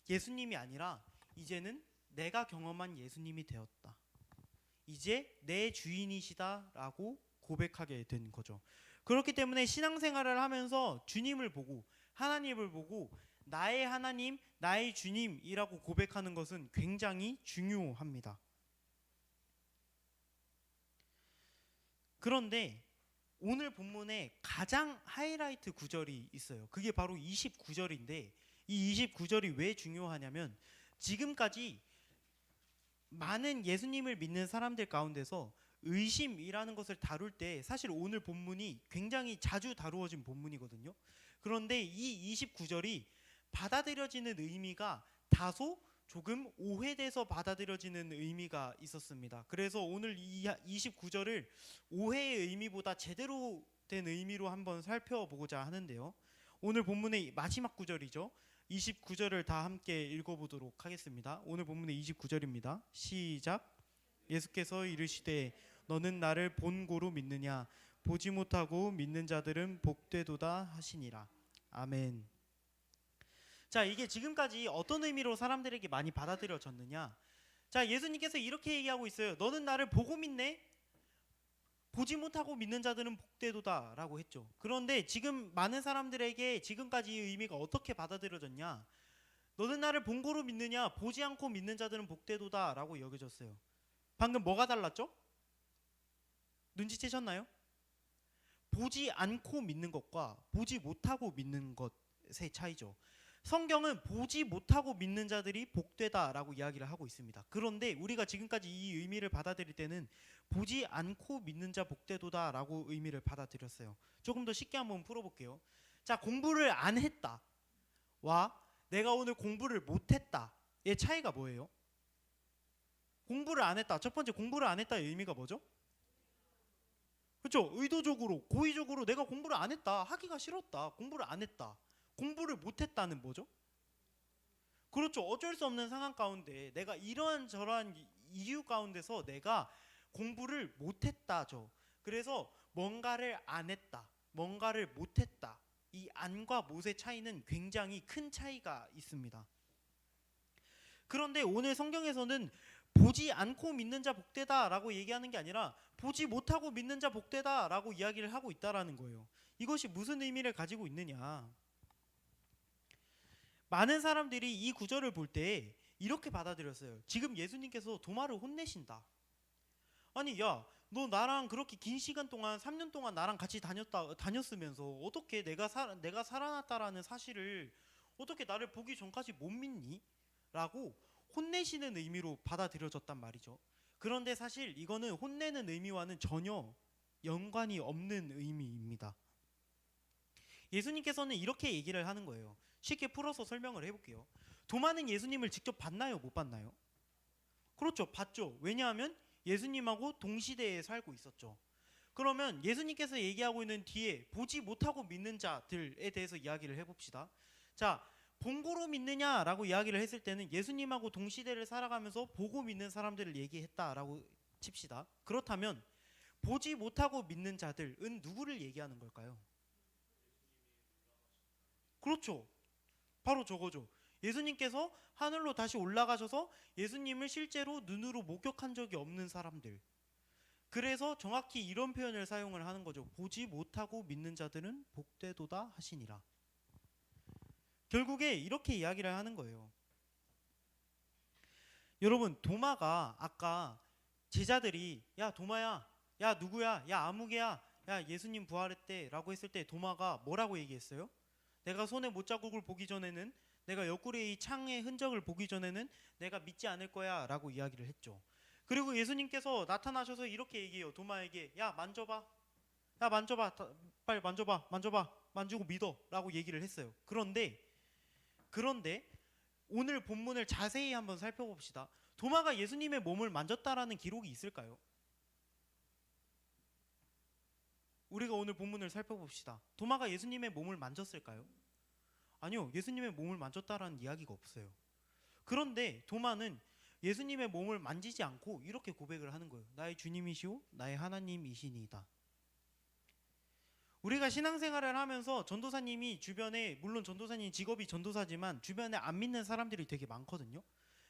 예수님이 아니라 이제는 내가 경험한 예수님이 되었다. 이제 내 주인이시다라고 고백하게 된 거죠. 그렇기 때문에 신앙생활을 하면서 주님을 보고 하나님을 보고 나의 하나님, 나의 주님이라고 고백하는 것은 굉장히 중요합니다. 그런데 오늘 본문에 가장 하이라이트 구절이 있어요. 그게 바로 29절인데 이 29절이 왜 중요하냐면 지금까지 많은 예수님을 믿는 사람들 가운데서 의심이라는 것을 다룰 때 사실 오늘 본문이 굉장히 자주 다루어진 본문이거든요. 그런데 이 29절이 받아들여지는 의미가 다소 조금 오해돼서 받아들여지는 의미가 있었습니다. 그래서 오늘 이 29절을 오해의 의미보다 제대로 된 의미로 한번 살펴보고자 하는데요. 오늘 본문의 마지막 구절이죠. 29절을 다 함께 읽어보도록 하겠습니다. 오늘 본문의 29절입니다. 시작. 예수께서 이르시되 너는 나를 본고로 믿느냐 보지 못하고 믿는 자들은 복되도다 하시니라. 아멘. 자, 이게 지금까지 어떤 의미로 사람들에게 많이 받아들여졌느냐? 자, 예수님께서 이렇게 얘기하고 있어요. 너는 나를 보고 믿네? 보지 못하고 믿는 자들은 복되도다 라고 했죠. 그런데 지금 많은 사람들에게 지금까지 이 의미가 어떻게 받아들여졌냐? 너는 나를 본고로 믿느냐? 보지 않고 믿는 자들은 복되도다 라고 여겨졌어요. 방금 뭐가 달랐죠? 눈치채셨나요? 보지 않고 믿는 것과 보지 못하고 믿는 것의 차이죠. 성경은 보지 못하고 믿는 자들이 복되다라고 이야기를 하고 있습니다. 그런데 우리가 지금까지 이 의미를 받아들일 때는 보지 않고 믿는 자 복되도다라고 의미를 받아들였어요. 조금 더 쉽게 한번 풀어볼게요. 자, 공부를 안 했다와 내가 오늘 공부를 못했다의 차이가 뭐예요? 공부를 안 했다. 첫 번째 공부를 안 했다의 의미가 뭐죠? 그렇죠? 의도적으로, 고의적으로 내가 공부를 안 했다. 하기가 싫었다. 공부를 안 했다. 공부를 못했다는 뭐죠? 그렇죠. 어쩔 수 없는 상황 가운데 내가 이러한 저러한 이유 가운데서 내가 공부를 못했다죠. 그래서 뭔가를 안 했다. 뭔가를 못했다. 이 안과 못의 차이는 굉장히 큰 차이가 있습니다. 그런데 오늘 성경에서는 보지 않고 믿는 자 복되다라고 얘기하는 게 아니라 보지 못하고 믿는 자 복되다라고 이야기를 하고 있다라는 거예요. 이것이 무슨 의미를 가지고 있느냐? 많은 사람들이 이 구절을 볼 때 이렇게 받아들였어요. 지금 예수님께서 도마를 혼내신다. 아니, 야, 너 나랑 그렇게 긴 시간 동안 3년 동안 나랑 같이 다녔으면서 어떻게 내가 살아났다라는 사실을 어떻게 나를 보기 전까지 못 믿니? 라고 혼내시는 의미로 받아들여졌단 말이죠. 그런데 사실 이거는 혼내는 의미와는 전혀 연관이 없는 의미입니다. 예수님께서는 이렇게 얘기를 하는 거예요. 쉽게 풀어서 설명을 해볼게요. 도마는 예수님을 직접 봤나요? 못 봤나요? 그렇죠. 봤죠. 왜냐하면 예수님하고 동시대에 살고 있었죠. 그러면 예수님께서 얘기하고 있는 뒤에 보지 못하고 믿는 자들에 대해서 이야기를 해봅시다. 자, 본고로 믿느냐라고 이야기를 했을 때는 예수님하고 동시대를 살아가면서 보고 믿는 사람들을 얘기했다라고 칩시다. 그렇다면 보지 못하고 믿는 자들은 누구를 얘기하는 걸까요? 그렇죠. 바로 저거죠. 예수님께서 하늘로 다시 올라가셔서 예수님을 실제로 눈으로 목격한 적이 없는 사람들. 그래서 정확히 이런 표현을 사용을 하는 거죠. 보지 못하고 믿는 자들은 복되도다 하시니라. 결국에 이렇게 이야기를 하는 거예요. 여러분, 도마가 아까 제자들이 야 도마야, 야 누구야, 야 아무개야, 야 예수님 부활했대 라고 했을 때 도마가 뭐라고 얘기했어요? 내가 손에 못자국을 보기 전에는, 내가 옆구리에 이 창의 흔적을 보기 전에는 내가 믿지 않을 거야 라고 이야기를 했죠. 그리고 예수님께서 나타나셔서 이렇게 얘기해요. 도마에게 야 만져봐, 야 만져봐, 빨리 만져봐, 만지고 믿어 라고 얘기를 했어요. 그런데 오늘 본문을 자세히 한번 살펴봅시다. 도마가 예수님의 몸을 만졌다라는 기록이 있을까요? 우리가 오늘 본문을 살펴봅시다. 도마가 예수님의 몸을 만졌을까요? 아니요, 예수님의 몸을 만졌다라는 이야기가 없어요. 그런데 도마는 예수님의 몸을 만지지 않고 이렇게 고백을 하는 거예요. 나의 주님이시오 나의 하나님이시니이다. 우리가 신앙생활을 하면서 전도사님이 주변에, 물론 전도사님 직업이 전도사지만 주변에 안 믿는 사람들이 되게 많거든요.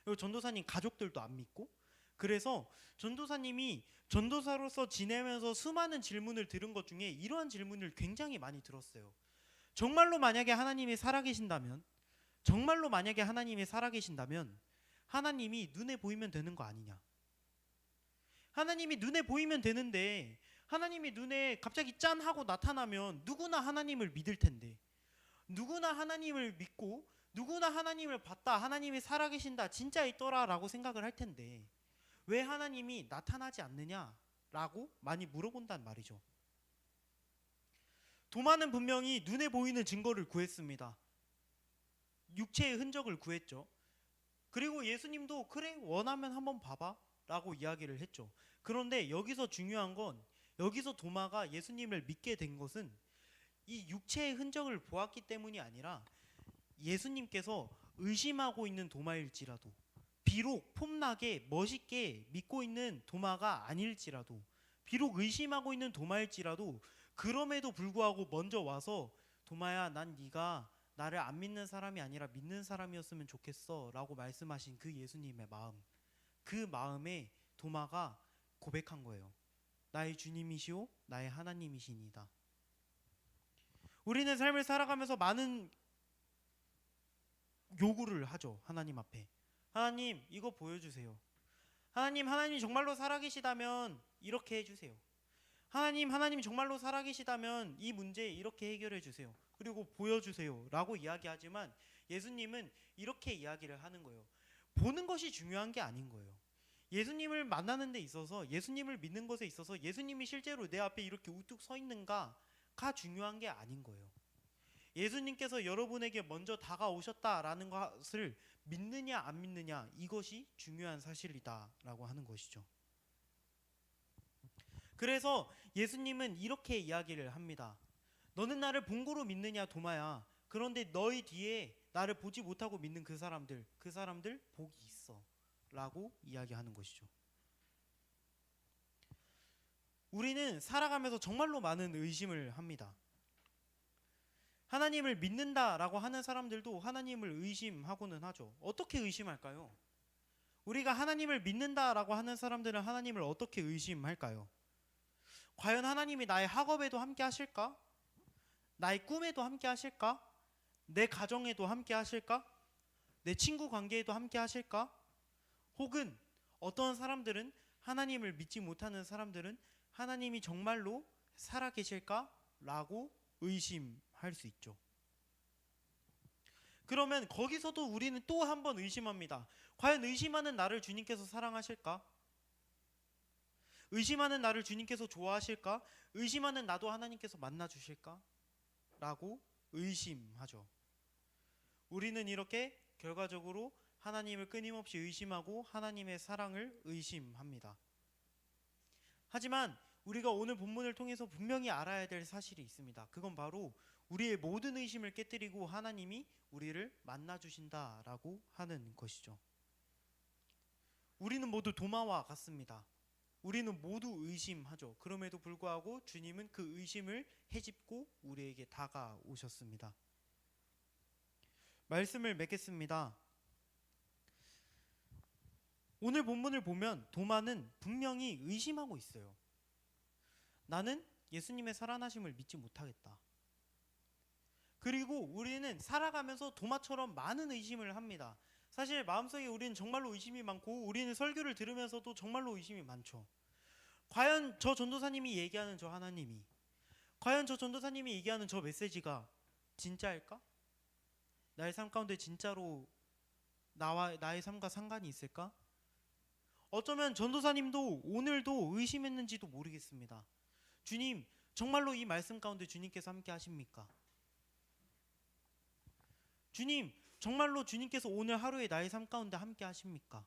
그리고 전도사님 가족들도 안 믿고, 그래서 전도사님이 전도사로서 지내면서 수많은 질문을 들은 것 중에 이러한 질문을 굉장히 많이 들었어요. 정말로 만약에 하나님이 살아계신다면 하나님이 눈에 보이면 되는 거 아니냐? 하나님이 눈에 보이면 되는데 하나님이 눈에 갑자기 짠 하고 나타나면 누구나 하나님을 믿을 텐데, 누구나 하나님을 믿고 누구나 하나님을 봤다, 하나님이 살아계신다, 진짜 있더라 라고 생각을 할 텐데 왜 하나님이 나타나지 않느냐라고 많이 물어본단 말이죠. 도마는 분명히 눈에 보이는 증거를 구했습니다. 육체의 흔적을 구했죠. 그리고 예수님도 그래 원하면 한번 봐봐 라고 이야기를 했죠. 그런데 여기서 중요한 건 여기서 도마가 예수님을 믿게 된 것은 이 육체의 흔적을 보았기 때문이 아니라 예수님께서 의심하고 있는 도마일지라도 비록 폼나게 멋있게 믿고 있는 도마가 아닐지라도 비록 의심하고 있는 도마일지라도 그럼에도 불구하고 먼저 와서 도마야 난 네가 나를 안 믿는 사람이 아니라 믿는 사람이었으면 좋겠어 라고 말씀하신 그 예수님의 마음, 그 마음에 도마가 고백한 거예요. 나의 주님이시오 나의 하나님이시니다. 우리는 삶을 살아가면서 많은 요구를 하죠. 하나님 앞에 하나님 이거 보여주세요. 하나님 정말로 살아계시다면 이렇게 해주세요. 하나님 정말로 살아계시다면 이 문제 이렇게 해결해 주세요. 그리고 보여주세요 라고 이야기하지만 예수님은 이렇게 이야기를 하는 거예요. 보는 것이 중요한 게 아닌 거예요. 예수님을 만나는 데 있어서 예수님을 믿는 것에 있어서 예수님이 실제로 내 앞에 이렇게 우뚝 서 있는가가 중요한 게 아닌 거예요. 예수님께서 여러분에게 먼저 다가오셨다라는 것을 믿느냐 안 믿느냐 이것이 중요한 사실이다라고 하는 것이죠. 그래서 예수님은 이렇게 이야기를 합니다. 너는 나를 본고로 믿느냐 도마야. 그런데 너희 뒤에 나를 보지 못하고 믿는 그 사람들 복이 있어 라고 이야기하는 것이죠. 우리는 살아가면서 정말로 많은 의심을 합니다. 하나님을 믿는다라고 하는 사람들도 하나님을 의심하고는 하죠. 어떻게 의심할까요? 우리가 하나님을 믿는다라고 하는 사람들은 하나님을 어떻게 의심할까요? 과연 하나님이 나의 학업에도 함께 하실까? 나의 꿈에도 함께 하실까? 내 가정에도 함께 하실까? 내 친구 관계에도 함께 하실까? 혹은 어떤 사람들은 하나님을 믿지 못하는 사람들은 하나님이 정말로 살아계실까? 라고 의심할 수 있죠. 그러면 거기서도 우리는 또 한 번 의심합니다. 과연 의심하는 나를 주님께서 사랑하실까? 의심하는 나를 주님께서 좋아하실까? 의심하는 나도 하나님께서 만나주실까? 라고 의심하죠. 우리는 이렇게 결과적으로 하나님을 끊임없이 의심하고 하나님의 사랑을 의심합니다. 하지만 우리가 오늘 본문을 통해서 분명히 알아야 될 사실이 있습니다. 그건 바로 우리의 모든 의심을 깨뜨리고 하나님이 우리를 만나주신다라고 하는 것이죠. 우리는 모두 도마와 같습니다. 우리는 모두 의심하죠. 그럼에도 불구하고 주님은 그 의심을 헤집고 우리에게 다가오셨습니다. 말씀을 맺겠습니다. 오늘 본문을 보면 도마는 분명히 의심하고 있어요. 나는 예수님의 살아나심을 믿지 못하겠다. 그리고 우리는 살아가면서 도마처럼 많은 의심을 합니다. 사실 마음속에 우리는 정말로 의심이 많고 우리는 설교를 들으면서도 정말로 의심이 많죠. 과연 저 전도사님이 얘기하는 저 하나님이, 과연 저 전도사님이 얘기하는 저 메시지가 진짜일까? 나의 삶 가운데 진짜로 나의 삶과 상관이 있을까? 어쩌면 전도사님도 오늘도 의심했는지도 모르겠습니다. 주님, 정말로 이 말씀 가운데 주님께서 함께 하십니까? 주님, 정말로 주님께서 오늘 하루에 나의 삶 가운데 함께 하십니까?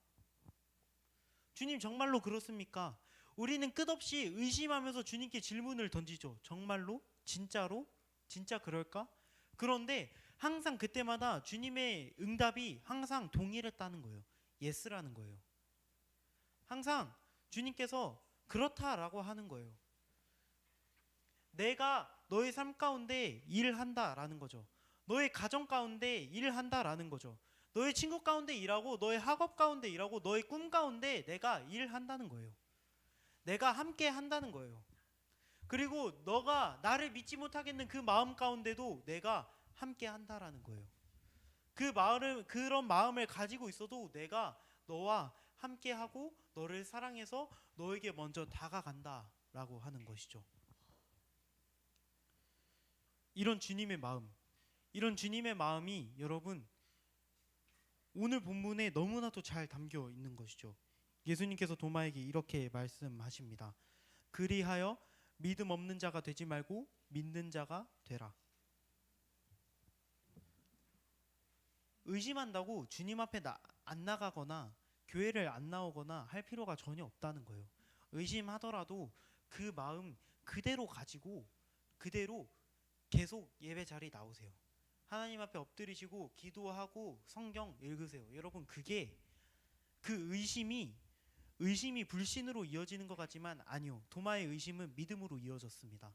주님, 정말로 그렇습니까? 우리는 끝없이 의심하면서 주님께 질문을 던지죠. 정말로? 진짜로? 진짜 그럴까? 그런데 항상 그때마다 주님의 응답이 항상 동일했다는 거예요. 예스라는 거예요. 항상 주님께서 그렇다라고 하는 거예요. 내가 너의 삶 가운데 일한다라는 거죠. 너의 가정 가운데 일한다라는 거죠. 너의 친구 가운데 일하고 너의 학업 가운데 일하고 너의 꿈 가운데 내가 일한다는 거예요. 내가 함께 한다는 거예요. 그리고 너가 나를 믿지 못하겠는 그 마음 가운데도 내가 함께 한다라는 거예요. 그런 마음을 가지고 있어도 내가 너와 함께 하고 너를 사랑해서 너에게 먼저 다가간다라고 하는 것이죠. 이런 주님의 마음이 여러분 오늘 본문에 너무나도 잘 담겨 있는 것이죠. 예수님께서 도마에게 이렇게 말씀하십니다. 그리하여 믿음 없는 자가 되지 말고 믿는 자가 되라. 의심한다고 주님 앞에 안 나가거나 교회를 안 나오거나 할 필요가 전혀 없다는 거예요. 의심하더라도 그 마음 그대로 가지고 그대로 계속 예배 자리에 나오세요. 하나님 앞에 엎드리시고 기도하고 성경 읽으세요. 여러분, 그게 그 의심이 불신으로 이어지는 것 같지만 아니요. 도마의 의심은 믿음으로 이어졌습니다.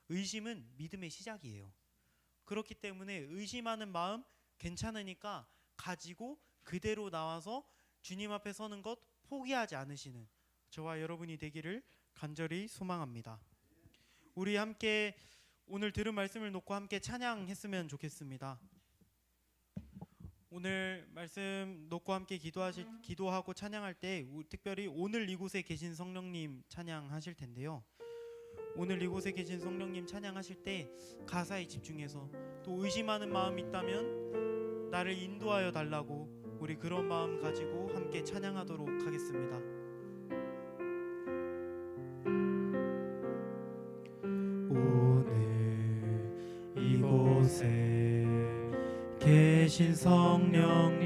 의심은 믿음의 시작이에요. 그렇기 때문에 의심하는 마음 괜찮으니까 가지고 그대로 나와서 주님 앞에 서는 것 포기하지 않으시는 저와 여러분이 되기를 간절히 소망합니다. 우리 함께 오늘 들은 말씀을 놓고 함께 찬양했으면 좋겠습니다. 오늘 말씀 놓고 함께 기도하고 찬양할 때 특별히 오늘 이곳에 계신 성령님 찬양하실 텐데요. 오늘 이곳에 계신 성령님 찬양하실 때 가사에 집중해서 또 의심하는 마음이 있다면 나를 인도하여 달라고 우리 그런 마음 가지고 함께 찬양하도록 하겠습니다. 오늘 이곳에 계신 성령님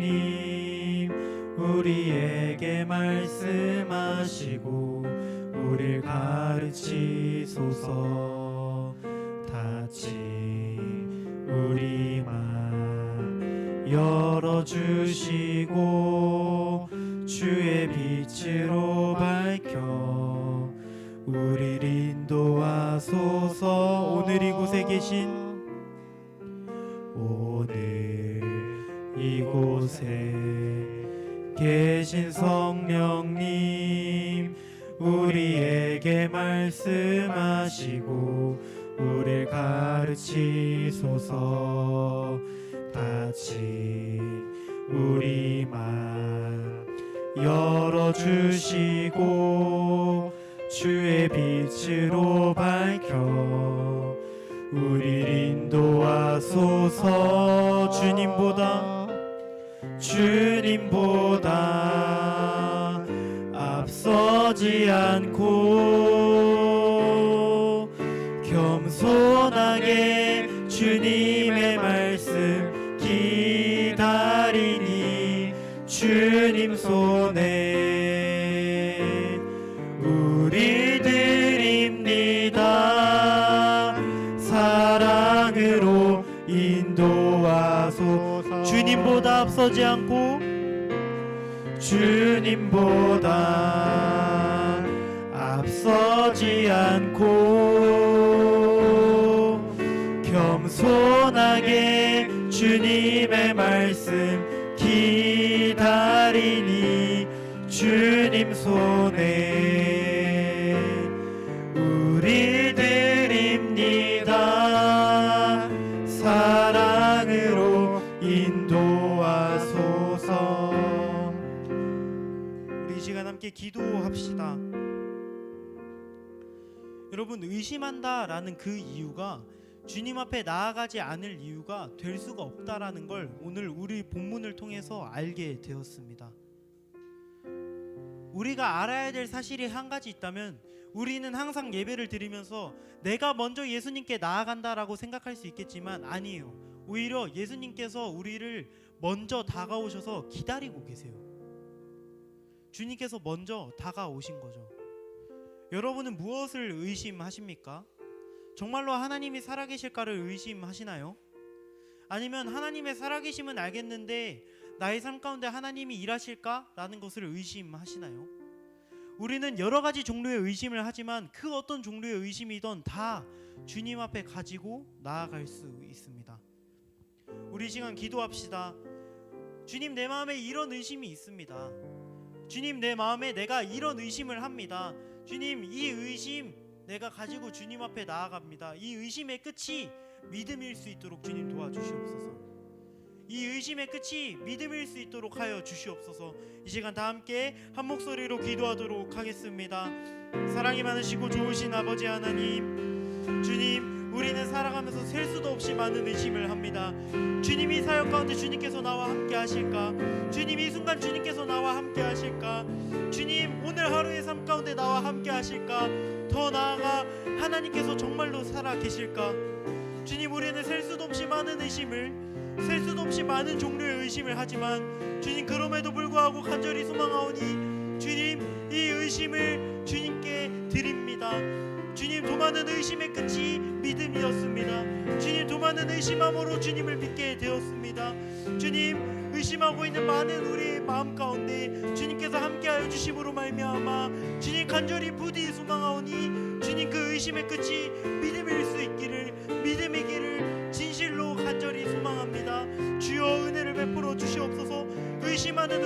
우리에게 말씀하시고 우릴 가르치소서. 닫힌 우리 맘 열어주시고 주의 빛으로 밝혀 우릴 인도하소서. 오늘 이곳에 계신 성령님 우리에게 말씀하시고 우릴 가르치소서. 닫힌 우리 맘 열어주시고 주의 빛으로 밝혀 우릴 인도하소서. 주님보다 앞서지 않고 겸손하게 주님의 말씀 기다리니 주님 손에 우리 드립니다. 사랑으로 인도하소서. 주님보다 앞서지 않고 겸손하게 주님의 말씀 기다리니 주님 손에 우리 드립니다. 사랑으로 인도하소서. 우리 이 시간 함께 기도합시다. 여러분, 의심한다라는 그 이유가 주님 앞에 나아가지 않을 이유가 될 수가 없다라는 걸 오늘 우리 본문을 통해서 알게 되었습니다. 우리가 알아야 될 사실이 한 가지 있다면 우리는 항상 예배를 드리면서 내가 먼저 예수님께 나아간다라고 생각할 수 있겠지만 아니에요. 오히려 예수님께서 우리를 먼저 다가오셔서 기다리고 계세요. 주님께서 먼저 다가오신 거죠. 여러분은 무엇을 의심하십니까? 정말로 하나님이 살아계실까를 의심하시나요? 아니면 하나님의 살아계심은 알겠는데 나의 삶 가운데 하나님이 일하실까라는 것을 의심하시나요? 우리는 여러 가지 종류의 의심을 하지만 그 어떤 종류의 의심이든 다 주님 앞에 가지고 나아갈 수 있습니다. 우리 시간 기도합시다. 주님, 내 마음에 이런 의심이 있습니다. 주님, 내 마음에 내가 이런 의심을 합니다. 주님, 이 의심 내가 가지고 주님 앞에 나아갑니다. 이 의심의 끝이 믿음일 수 있도록 주님 도와주시옵소서. 이 의심의 끝이 믿음일 수 있도록 하여 주시옵소서. 이 시간 다 함께 한 목소리로 기도하도록 하겠습니다. 사랑이 많으시고 좋으신 아버지 하나님, 주님, 우리는 살아가면서 셀 수도 없이 많은 의심을 합니다. 주님, 이 사역 가운데 주님께서 나와 함께 하실까? 주님, 이 순간 주님께서 나와 함께 하실까? 주님, 오늘 하루의 삶 가운데 나와 함께 하실까? 더 나아가 하나님께서 정말로 살아 계실까? 주님, 우리는 셀 수도 없이 많은 의심을 셀 수도 없이 많은 종류의 의심을 하지만 주님 그럼에도 불구하고 간절히 소망하오니 주님 이 의심을 주님께 드립니다. 주님 더 많은 의심의 끝이 믿음이었습니다. 주님 더 많은 의심함으로 주님을 믿게 되었습니다. 주님 의심하고 있는 많은 우리의 마음 가운데 주님께서 함께하여 주심으로 말미암아 주님 간절히 부디 소망하오니 주님 그 의심의 끝이 믿음일 수 있기를 믿음의 길을 진실로 간절히 소망합니다. 주여 은혜를 베풀어 주시옵소서. 의심하는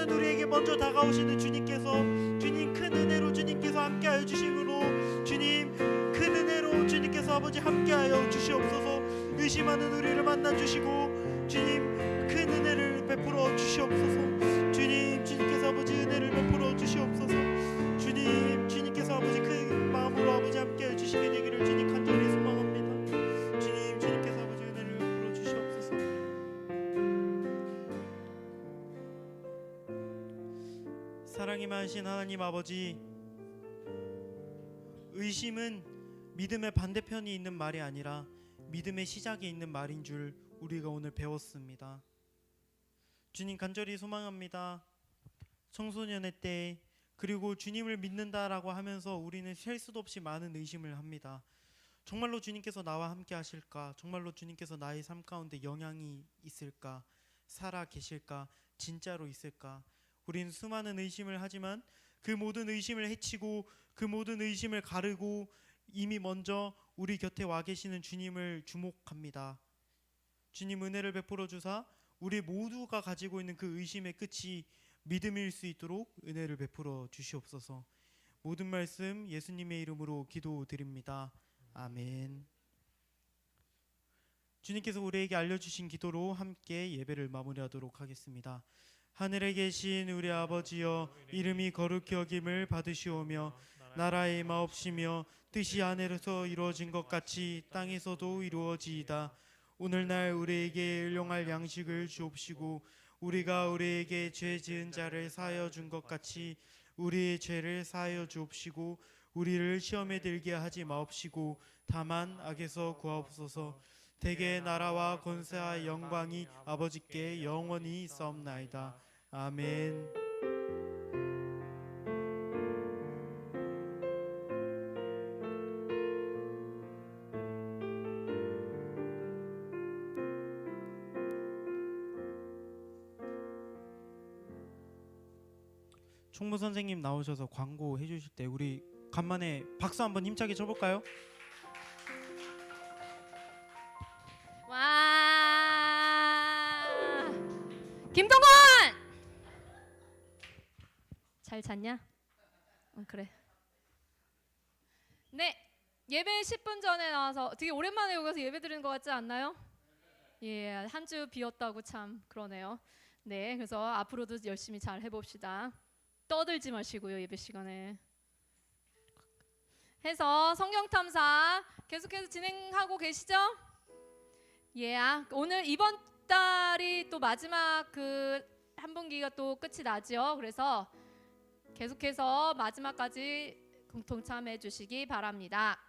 우리에게 먼저 다가오시는 주님께서 주님 큰 은혜로 주님께서 함께하여 주심으로 주님 큰 은혜로 주님께서 아버지 함께하여 주시옵소서. 의심하는 우리를 만나 주시고 주님 큰 은혜를 베풀어 주시옵소서. 주님께서 아버지 은혜를 베풀어 주시옵소서. 주님께서 아버지 큰 마음으로 아버지 함께하여 주시게 되기를 주님 간절히 소망합니다. 주님께서 아버지 은혜를 베풀어 주시옵소서. 사랑이 많으신 하나님 아버지, 의심은 믿음의 반대편이 있는 말이 아니라 믿음의 시작이 있는 말인 줄 우리가 오늘 배웠습니다. 주님 간절히 소망합니다. 청소년의 때 그리고 주님을 믿는다라고 하면서 우리는 셀 수도 없이 많은 의심을 합니다. 정말로 주님께서 나와 함께 하실까? 정말로 주님께서 나의 삶 가운데 영향이 있을까? 살아 계실까? 진짜로 있을까? 우리는 수많은 의심을 하지만 그 모든 의심을 해치고 그 모든 의심을 가르고 이미 먼저 우리 곁에 와 계시는 주님을 주목합니다. 주님 은혜를 베풀어 주사 우리 모두가 가지고 있는 그 의심의 끝이 믿음일 수 있도록 은혜를 베풀어 주시옵소서. 모든 말씀 예수님의 이름으로 기도드립니다. 아멘. 주님께서 우리에게 알려주신 기도로 함께 예배를 마무리하도록 하겠습니다. 하늘에 계신 우리 아버지여, 이름이 거룩히 여김을 받으시오며 나라의 마옵시며 뜻이 하늘에서 이루어진 것 같이 땅에서도 이루어지이다. 오늘날 우리에게 일용할 양식을 주옵시고 우리가 우리에게 죄 지은 자를 사하여 준 것 같이 우리의 죄를 사하여 주옵시고 우리를 시험에 들게 하지 마옵시고 다만 악에서 구하옵소서. 대개 나라와 권세와 영광이 아버지께 영원히 있사옵나이다. 아멘. 총무 선생님 나오셔서 광고 해주실 때 우리 간만에 박수 한번 힘차게 쳐볼까요? 와, 김동건 잘 잤냐? 그래. 네, 예배 10분 전에 나와서 되게 오랜만에 여기 와서 예배 드리는 것 같지 않나요? 예, 한 주 비었다고 참 그러네요. 네, 그래서 앞으로도 열심히 잘 해봅시다. 떠들지 마시고요, 예배 시간에. 해서 성경 탐사 계속해서 진행하고 계시죠? 예, 오늘 이번 달이 또 마지막 그 한 분기가 또 끝이 나죠. 그래서 계속해서 마지막까지 공통 참여해 주시기 바랍니다.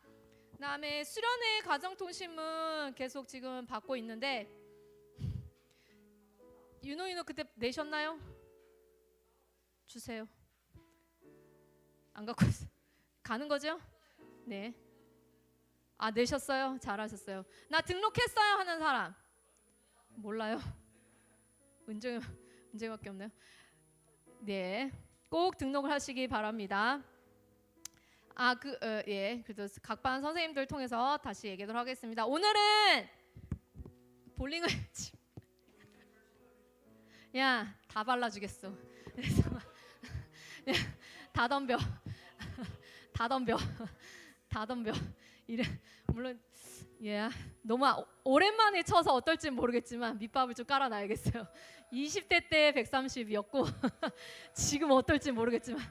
그다음에 수련회 가정통신문 계속 지금 받고 있는데 윤호 그때 내셨나요? 주세요. 안 갖고 왔어요. 가는 거죠? 네. 아, 내셨어요? 잘하셨어요. 나 등록했어요 하는 사람 몰라요? 문제밖에 없네요. 네, 꼭 등록을 하시기 바랍니다. 예, 그래서 각 반 선생님들 통해서 다시 얘기하도록 하겠습니다. 오늘은 볼링을 야, 다 발라주겠어. 그래서 다 덤벼. 이래 물론 예, 너무 오랜만에 쳐서 어떨지 모르겠지만 밑밥을 좀 깔아놔야겠어요. 20대 때 130이었고 지금 어떨지 모르겠지만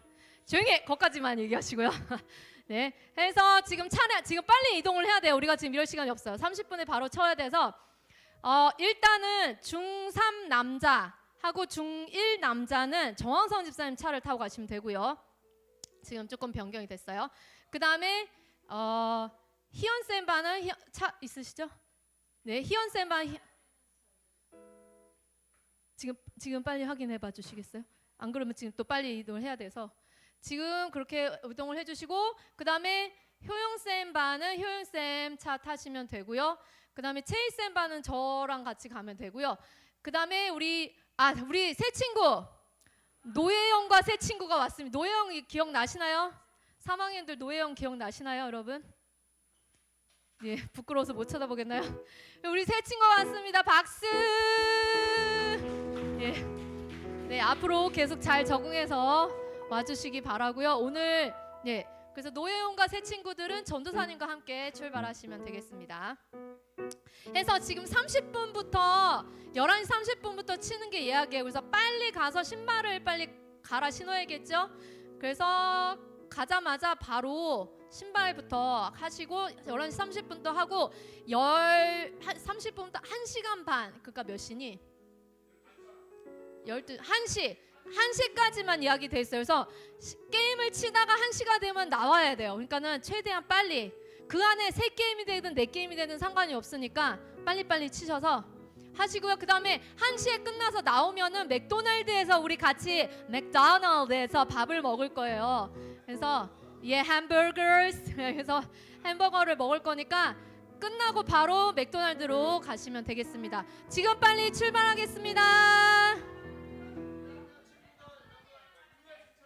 조용히 해, 거기까지만 얘기하시고요. 네, 해서 지금 빨리 이동을 해야 돼요. 우리가 지금 이럴 시간이 없어요. 30분에 바로 쳐야 돼서 일단은 중3 남자하고 중1 남자는 정황선 집사님 차를 타고 가시면 되고요. 지금 조금 변경이 됐어요. 그 다음에 희연쌤 반은 차 있으시죠? 네, 희연쌤 반 지금 빨리 확인해 봐 주시겠어요? 안 그러면 지금 또 빨리 이동을 해야 돼서 지금 그렇게 이동을 해주시고 그다음에 효영쌤 반은 효영쌤 차 타시면 되고요. 그다음에 채희쌤 반은 저랑 같이 가면 되고요. 그다음에 우리 새 친구 노예영과 새 친구가 왔습니다. 노예영 기억나시나요? 3학년들 노예영 기억나시나요, 여러분? 예, 부끄러워서 못 쳐다보겠나요? 우리 새 친구가 왔습니다. 박수. 예, 네 앞으로 계속 잘 적응해서 와주시기 바라고요. 오늘 예, 그래서 노예용과 새 친구들은 전도사님과 함께 출발하시면 되겠습니다. 해서 지금 30분부터 11시 30분부터 치는 게 예약이에요. 그래서 빨리 가서 신발을 빨리 갈아 신어야겠죠. 그래서 가자마자 바로 신발부터 하시고 11시 30분부터 하고 30분부터 1시간 반 그러니까 몇 시니? 1시까지만 이야기 돼 있어요. 그래서 게임을 치다가 1시가 되면 나와야 돼요. 그러니까는 최대한 빨리 그 안에 3게임이 되든 4게임이 되든 상관이 없으니까 빨리빨리 치셔서 하시고요. 그 다음에 1시에 끝나서 나오면은 맥도날드에서 우리 같이 맥도날드에서 밥을 먹을 거예요. 그래서 햄버거스 그래서 햄버거를 먹을 거니까 끝나고 바로 맥도날드로 가시면 되겠습니다. 지금 빨리 출발하겠습니다.